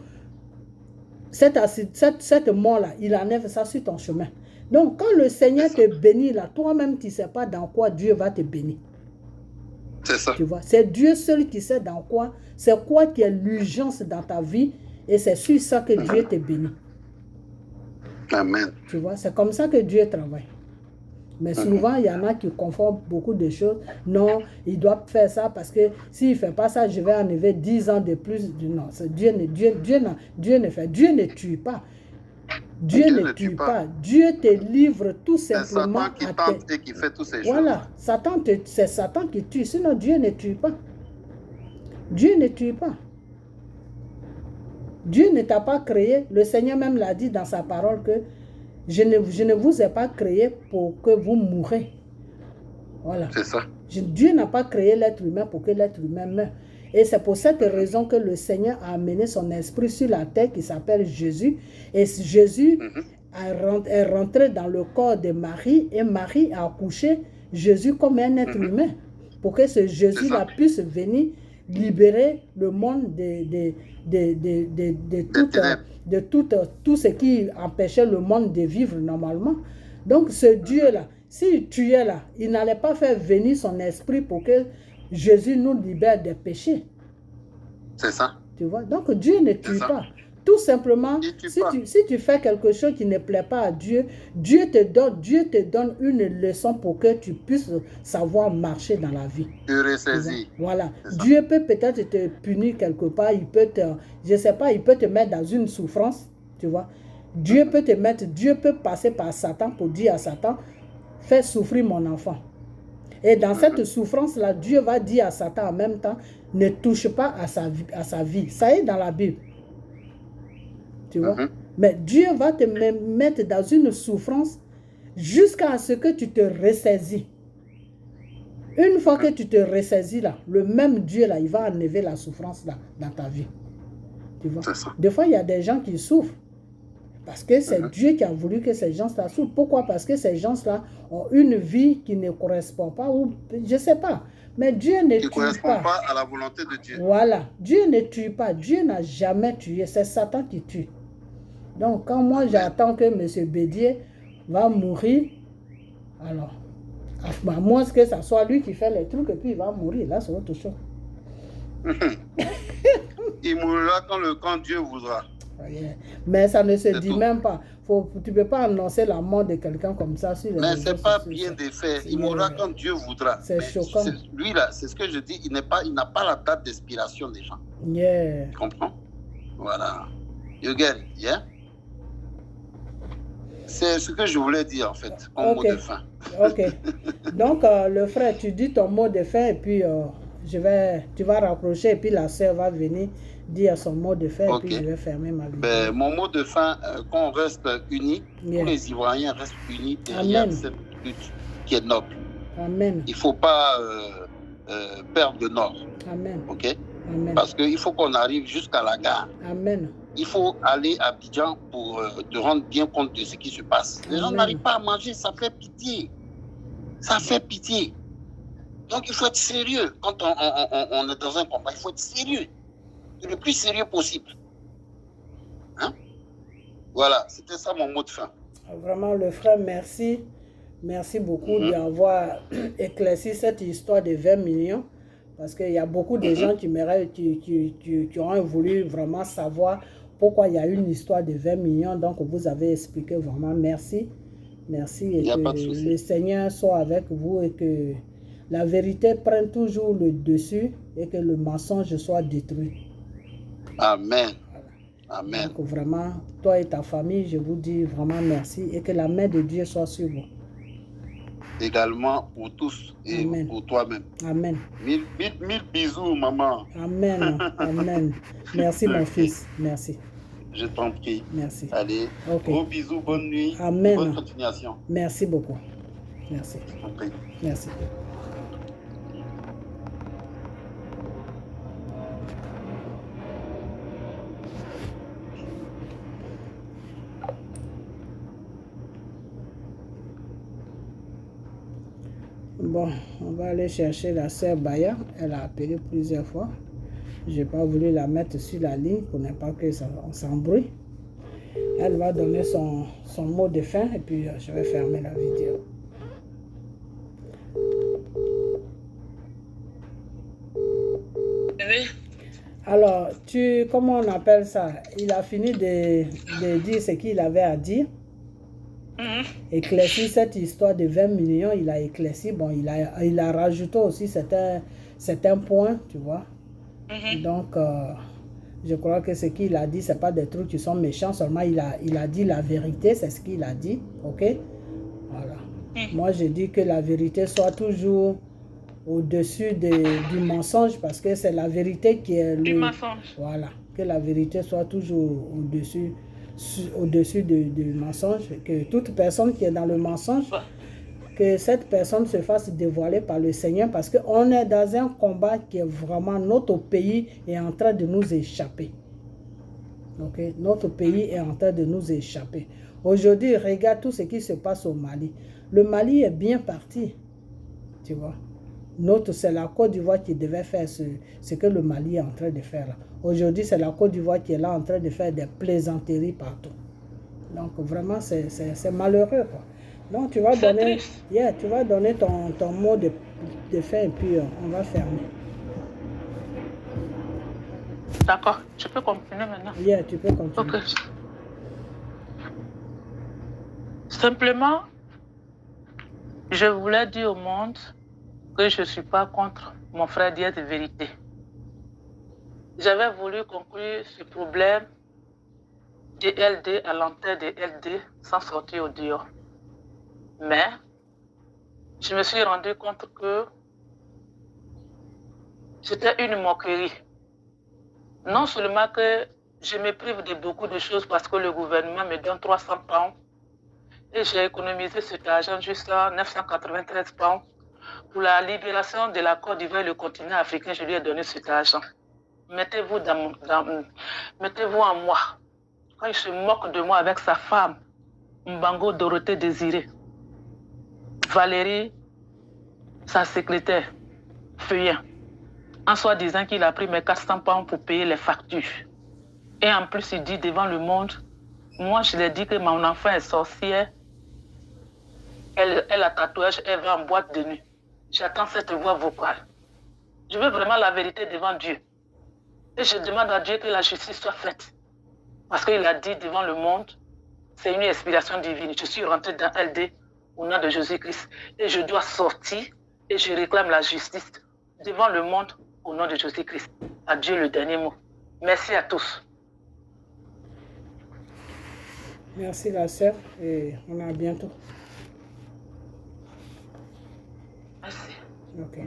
Cette mort-là, il enlève ça sur ton chemin. Donc, quand le Seigneur te bénit là, toi-même, tu ne sais pas dans quoi Dieu va te bénir. C'est ça. Tu vois, c'est Dieu seul qui sait dans quoi, c'est quoi qui est l'urgence dans ta vie, et c'est sur ça que Dieu te bénit. Amen. Tu vois, c'est comme ça que Dieu travaille. Mais souvent, il y en a qui confondent beaucoup de choses. Non, il doit faire ça parce que s'il ne fait pas ça, je vais enlever 10 ans de plus. Non, Dieu ne tue pas. Dieu ne tue pas. Dieu te livre tout simplement. C'est Satan qui tente et qui fait tous ces choses. Voilà, c'est Satan qui tue. Sinon, Dieu ne tue pas. Dieu ne tue pas. Dieu ne t'a pas créé. Le Seigneur même l'a dit dans sa parole que je ne vous ai pas créé pour que vous mourrez. Voilà. C'est ça. Dieu n'a pas créé l'être humain pour que l'être humain meure. Et c'est pour cette raison que le Seigneur a amené son esprit sur la terre qui s'appelle Jésus. Et Jésus est rentré dans le corps de Marie et Marie a accouché Jésus comme un être humain. Pour que ce Jésus-là puisse venir libérer le monde de tout ce qui empêchait le monde de vivre normalement. Donc ce Dieu-là, s'il tuait là, il n'allait pas faire venir son esprit pour que Jésus nous libère des péchés. C'est ça. Tu vois? Donc Dieu ne tue pas. Tout simplement, si tu fais quelque chose qui ne plaît pas à Dieu, Dieu te donne une leçon pour que tu puisses savoir marcher dans la vie. Tu ressaisis. Voilà. Dieu peut peut-être te punir quelque part, il peut te mettre dans une souffrance, tu vois. Dieu peut passer par Satan pour dire à Satan, fais souffrir mon enfant. Et dans cette souffrance-là, Dieu va dire à Satan en même temps, ne touche pas à sa vie. Ça est dans la Bible. Tu vois? Mais Dieu va te mettre dans une souffrance jusqu'à ce que tu te ressaisis. Une fois que tu te ressaisis là, le même Dieu là, il va enlever la souffrance là dans ta vie. Tu vois? Des fois, il y a des gens qui souffrent. Parce que c'est Dieu qui a voulu que ces gens-là souffrent. Pourquoi? Parce que ces gens-là ont une vie qui ne correspond pas, ou je ne sais pas. Mais Dieu ne Qui ne tue correspond pas. pas à la volonté de Dieu. Voilà. Dieu ne tue pas. Dieu n'a jamais tué. C'est Satan qui tue. Donc, quand moi j'attends que M. Bédier va mourir, alors, à moins que ce soit lui qui fait les trucs et puis il va mourir, là c'est autre chose. Il mourra quand Dieu voudra. Mais ça ne se C'est dit tout. même pas. Tu ne peux pas annoncer la mort de quelqu'un comme ça sur les Mais réseaux ce n'est pas sociaux, bien ça. de faire. Il mourra quand Dieu voudra. C'est Mais choquant. Lui, là, c'est ce que je dis, il n'a pas la date d'expiration des gens. Yeah. Tu comprends? Voilà. You get it, yeah? C'est ce que je voulais dire, en fait, comme mot de fin. Ok. Donc, le frère, tu dis ton mot de fin et puis tu vas rapprocher et puis la sœur va venir dire son mot de fin et puis je vais fermer ma vidéo. Ben, mon mot de fin, qu'on reste unis, Yeah. tous les Ivoiriens restent unis derrière Amen. cette lutte qui est noble. Amen. Il ne faut pas perdre le nord, Amen. ok? Amen. Parce qu'il faut qu'on arrive jusqu'à la gare. Amen. Il faut aller à Abidjan pour te rendre bien compte de ce qui se passe. Les gens Amen. n'arrivent pas à manger, ça fait pitié. Ça fait pitié. Donc il faut être sérieux. Quand on est dans un combat, il faut être sérieux. Le plus sérieux possible. Hein? Voilà, c'était ça mon mot de fin. Vraiment, le frère, merci. Merci beaucoup d'avoir éclairci cette histoire de 20 millions. Parce qu'il y a beaucoup de gens qui ont voulu vraiment savoir pourquoi il y a une histoire de 20 millions. Donc, vous avez expliqué vraiment. Merci. Merci. Et que le Seigneur soit avec vous et que la vérité prenne toujours le dessus et que le mensonge soit détruit. Amen. Amen. Donc, vraiment, toi et ta famille, je vous dis vraiment merci et que la main de Dieu soit sur vous. Également pour tous et Amen. pour toi-même. Amen. Mille bisous, maman. Amen. Amen. Merci, mon fils. Merci. Je t'en prie. Merci. Allez, gros bisous, bonne nuit. Amen. Bonne continuation. Merci beaucoup. Merci. Je t'en prie. Merci. Bon, on va aller chercher la sœur Baya. Elle a appelé plusieurs fois. Je n'ai pas voulu la mettre sur la ligne pour ne pas que ça, on s'embrouille. Elle va donner son mot de fin et puis je vais fermer la vidéo. Oui. Alors, comment on appelle ça? Il a fini de dire ce qu'il avait à dire. Éclairci cette histoire de 20 millions, il a éclairci. Bon, il a rajouté aussi certains points, tu vois. Donc, je crois que ce qu'il a dit, ce n'est pas des trucs qui sont méchants, seulement il a dit la vérité, c'est ce qu'il a dit, ok? Voilà. Moi, je dis que la vérité soit toujours au-dessus du mensonge, parce que c'est la vérité qui est Du mensonge. Voilà, que la vérité soit toujours au-dessus du mensonge, que toute personne qui est dans le mensonge, que cette personne se fasse dévoiler par le Seigneur, parce qu'on est dans un combat qui est vraiment, notre pays est en train de nous échapper. Ok, notre pays est en train de nous échapper. Aujourd'hui, regarde tout ce qui se passe au Mali. Le Mali est bien parti, tu vois. C'est la Côte d'Ivoire qui devait faire ce que le Mali est en train de faire là. Aujourd'hui, c'est la Côte d'Ivoire qui est là en train de faire des plaisanteries partout. Donc vraiment, c'est malheureux, quoi. Donc tu vas donner ton mot de fin et puis on va fermer. D'accord, je peux continuer maintenant. Yeah, tu peux continuer. Ok. Simplement, je voulais dire au monde que je ne suis pas contre mon frère Diaz de vérité. J'avais voulu conclure ce problème de LD à l'entrée de LD sans sortir au dehors. Mais je me suis rendu compte que c'était une moquerie. Non seulement que je me prive de beaucoup de choses parce que le gouvernement me donne 300 pounds et j'ai économisé cet argent jusqu'à 993 pounds. Pour la libération de la Côte d'Ivoire et le continent africain, je lui ai donné cet argent. Mettez-vous en moi. quand il se moque de moi avec sa femme, Mbango Dorothée Désirée, Valérie, sa secrétaire, Feuillant, en soi disant qu'il a pris mes 400 pounds pour payer les factures. Et en plus, il dit devant le monde, moi je lui ai dit que mon enfant est sorcière, elle a tatouage, elle va en boîte de nuit. J'attends cette voix vocale. Je veux vraiment la vérité devant Dieu. Et je demande à Dieu que la justice soit faite. Parce qu'il a dit devant le monde, c'est une inspiration divine. Je suis rentré dans LD au nom de Jésus-Christ. Et je dois sortir et je réclame la justice devant le monde au nom de Jésus-Christ. À Dieu le dernier mot. Merci à tous. Merci la sœur et on a bientôt. Merci. Ok.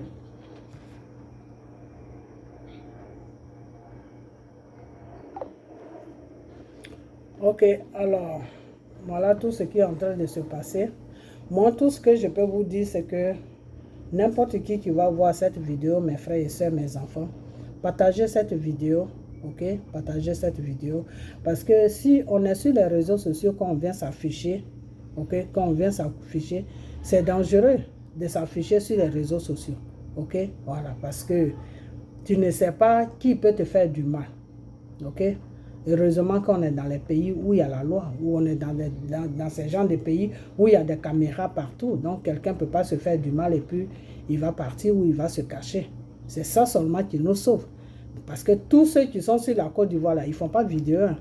Ok, alors, voilà tout ce qui est en train de se passer. Moi, tout ce que je peux vous dire, c'est que n'importe qui va voir cette vidéo, mes frères et sœurs, mes enfants, partagez cette vidéo, ok? Partagez cette vidéo. Parce que si on est sur les réseaux sociaux, quand on vient s'afficher, ok? Quand on vient s'afficher, c'est dangereux de s'afficher sur les réseaux sociaux, ok? Voilà, parce que tu ne sais pas qui peut te faire du mal, ok? Heureusement qu'on est dans les pays où il y a la loi, où on est dans ces genres de pays où il y a des caméras partout. Donc, quelqu'un ne peut pas se faire du mal et puis il va partir ou il va se cacher. C'est ça seulement qui nous sauve. Parce que tous ceux qui sont sur la Côte d'Ivoire, là, ils ne font pas vidéo. Hein.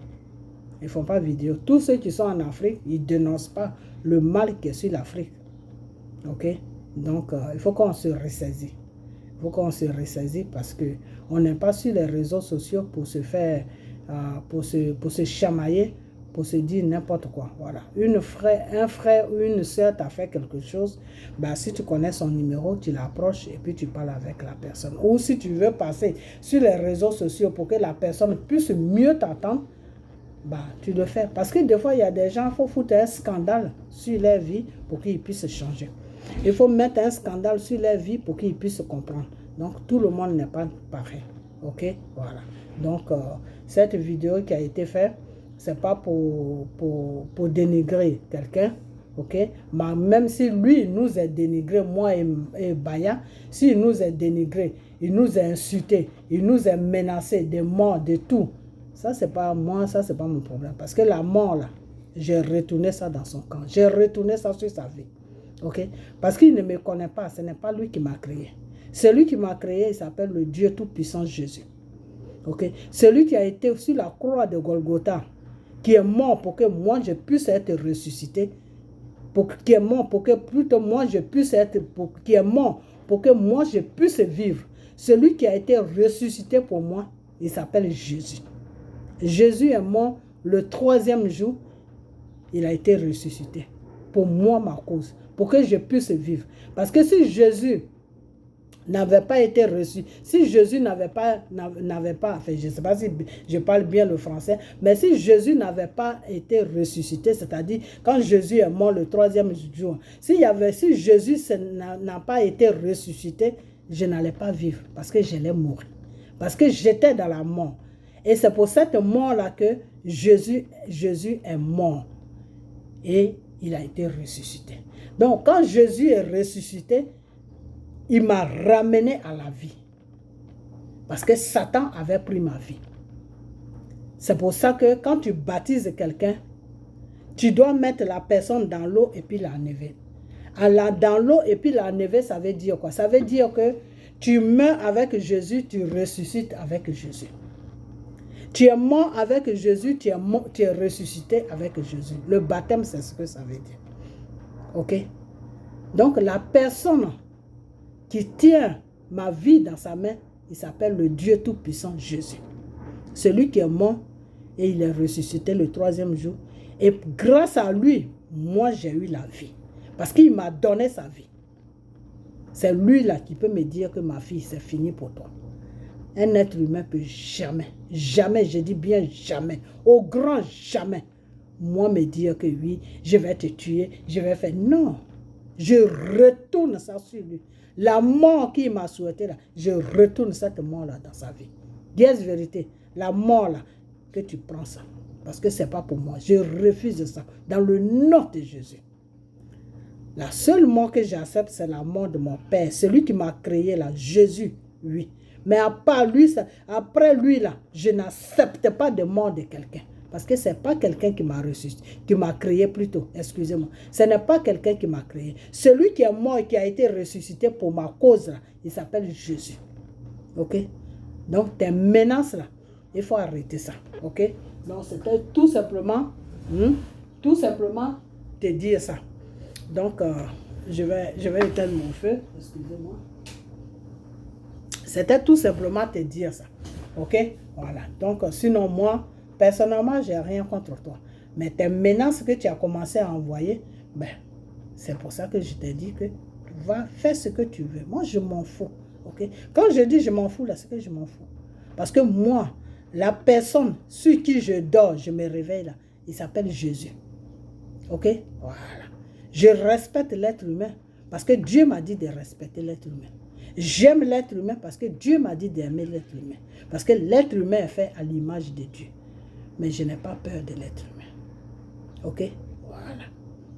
Ils ne font pas vidéo. Tous ceux qui sont en Afrique, ils ne dénoncent pas le mal qui est sur l'Afrique. OK? Donc, il faut qu'on se ressaisit. Il faut qu'on se ressaisit parce qu'on n'est pas sur les réseaux sociaux pour se faire... pour se chamailler, pour se dire n'importe quoi. Voilà. Un frère ou une soeur t'a fait quelque chose, bah, si tu connais son numéro, tu l'approches et puis tu parles avec la personne. Ou si tu veux passer sur les réseaux sociaux pour que la personne puisse mieux t'attendre, bah, tu le fais. Parce que des fois, il y a des gens, il faut foutre un scandale sur leur vie pour qu'ils puissent changer. Il faut mettre un scandale sur leur vie pour qu'ils puissent comprendre. Donc, tout le monde n'est pas pareil. OK? Voilà. Donc, cette vidéo qui a été faite, ce n'est pas pour dénigrer quelqu'un, ok? Mais même si lui nous a dénigré, moi et Baya, s'il nous a dénigré, il nous a insulté, il nous a menacé de mort, de tout, ça c'est pas moi, ça c'est pas mon problème. Parce que la mort là, j'ai retourné ça dans son camp, j'ai retourné ça sur sa vie, ok? Parce qu'il ne me connaît pas, ce n'est pas lui qui m'a créé. Celui qui m'a créé, il s'appelle le Dieu Tout-Puissant Jésus. Okay. Celui qui a été sur la croix de Golgotha, qui est mort pour que moi je puisse être ressuscité, qui est mort pour que plutôt moi je puisse être, qui est mort pour que moi je puisse vivre. Celui qui a été ressuscité pour moi, il s'appelle Jésus. Jésus est mort le 3e jour, il a été ressuscité pour moi, ma cause, pour que je puisse vivre. Parce que si Jésus n'avait pas été reçu, si Jésus n'avait pas, enfin je ne sais pas si je parle bien le français, mais si Jésus n'avait pas été ressuscité, c'est-à-dire quand Jésus est mort le 3e jour, si Jésus n'a pas été ressuscité, je n'allais pas vivre parce que j'allais mourir, parce que j'étais dans la mort. Et c'est pour cette mort-là que Jésus est mort et il a été ressuscité. Donc quand Jésus est ressuscité, il m'a ramené à la vie. Parce que Satan avait pris ma vie. C'est pour ça que quand tu baptises quelqu'un, tu dois mettre la personne dans l'eau et puis l'enlever. Dans l'eau et puis l'enlever, ça veut dire quoi? Ça veut dire que tu meurs avec Jésus, tu ressuscites avec Jésus. Tu es mort avec Jésus, tu es ressuscité avec Jésus. Le baptême, c'est ce que ça veut dire. OK? Donc la personne qui tient ma vie dans sa main, il s'appelle le Dieu Tout-Puissant Jésus. Celui qui est mort et il est ressuscité le 3e jour. Et grâce à lui, moi j'ai eu la vie. Parce qu'il m'a donné sa vie. C'est lui là qui peut me dire que ma fille, c'est fini pour toi. Un être humain peut jamais, jamais, je dis bien jamais, au grand jamais, moi me dire que oui, je vais te tuer, je vais faire... Non, je retourne ça sur lui. La mort qu'il m'a souhaité là, je retourne cette mort là dans sa vie. Dis vérité, la mort là, que tu prends ça. Parce que ce n'est pas pour moi. Je refuse ça. Dans le nom de Jésus. La seule mort que j'accepte, c'est la mort de mon Père. Celui qui m'a créé là, Jésus, oui. Mais à part lui, après lui là, je n'accepte pas de mort de quelqu'un. Parce que ce n'est pas quelqu'un qui m'a ressuscité, qui m'a créé plutôt, excusez-moi. Ce n'est pas quelqu'un qui m'a créé. Celui qui est mort et qui a été ressuscité pour ma cause là, il s'appelle Jésus. Ok? Donc tes menaces là, il faut arrêter ça. Ok? Donc c'était tout simplement te dire ça. Donc je vais éteindre mon feu, excusez-moi. C'était tout simplement te dire ça. Ok? Voilà. Donc sinon moi, personnellement, je n'ai rien contre toi. Mais tes menaces que tu as commencé à envoyer, ben, c'est pour ça que je t'ai dit que va faire ce que tu veux. Moi, je m'en fous. Okay? Quand je dis je m'en fous, là, c'est que je m'en fous. Parce que moi, la personne sur qui je dors, je me réveille là, il s'appelle Jésus. Ok? Voilà. Je respecte l'être humain parce que Dieu m'a dit de respecter l'être humain. J'aime l'être humain parce que Dieu m'a dit d'aimer l'être humain. Parce que l'être humain est fait à l'image de Dieu. Mais je n'ai pas peur de l'être humain. Ok? Voilà.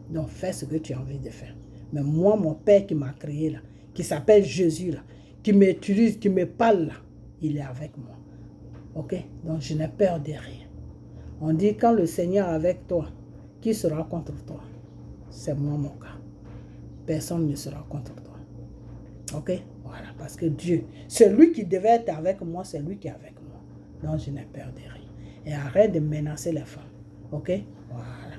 Donc, fais ce que tu as envie de faire. Mais moi, mon Père qui m'a créé là, qui s'appelle Jésus là, qui m'utilise, qui me parle là, il est avec moi. Ok? Donc, je n'ai peur de rien. On dit, quand le Seigneur est avec toi, qui sera contre toi? C'est moi, mon cas. Personne ne sera contre toi. Ok? Voilà. Parce que Dieu, celui qui devait être avec moi, c'est lui qui est avec moi. Donc, je n'ai peur de rien. Et arrête de menacer les femmes. Ok? Voilà.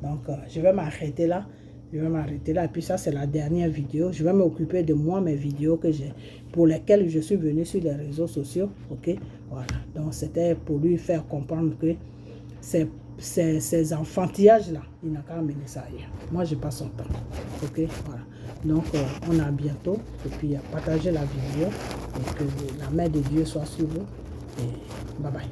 Donc, je vais m'arrêter là. Je vais m'arrêter là. Et puis ça, c'est la dernière vidéo. Je vais m'occuper de moi, mes vidéos que j'ai, pour lesquelles je suis venu sur les réseaux sociaux. Ok? Voilà. Donc, c'était pour lui faire comprendre que ces enfantillages-là, il n'a qu'à amener ça ailleurs. Moi, je passe son temps. Ok? Voilà. Donc, on a bientôt. Et puis, partagez la vidéo. Et que la main de Dieu soit sur vous. Et bye bye.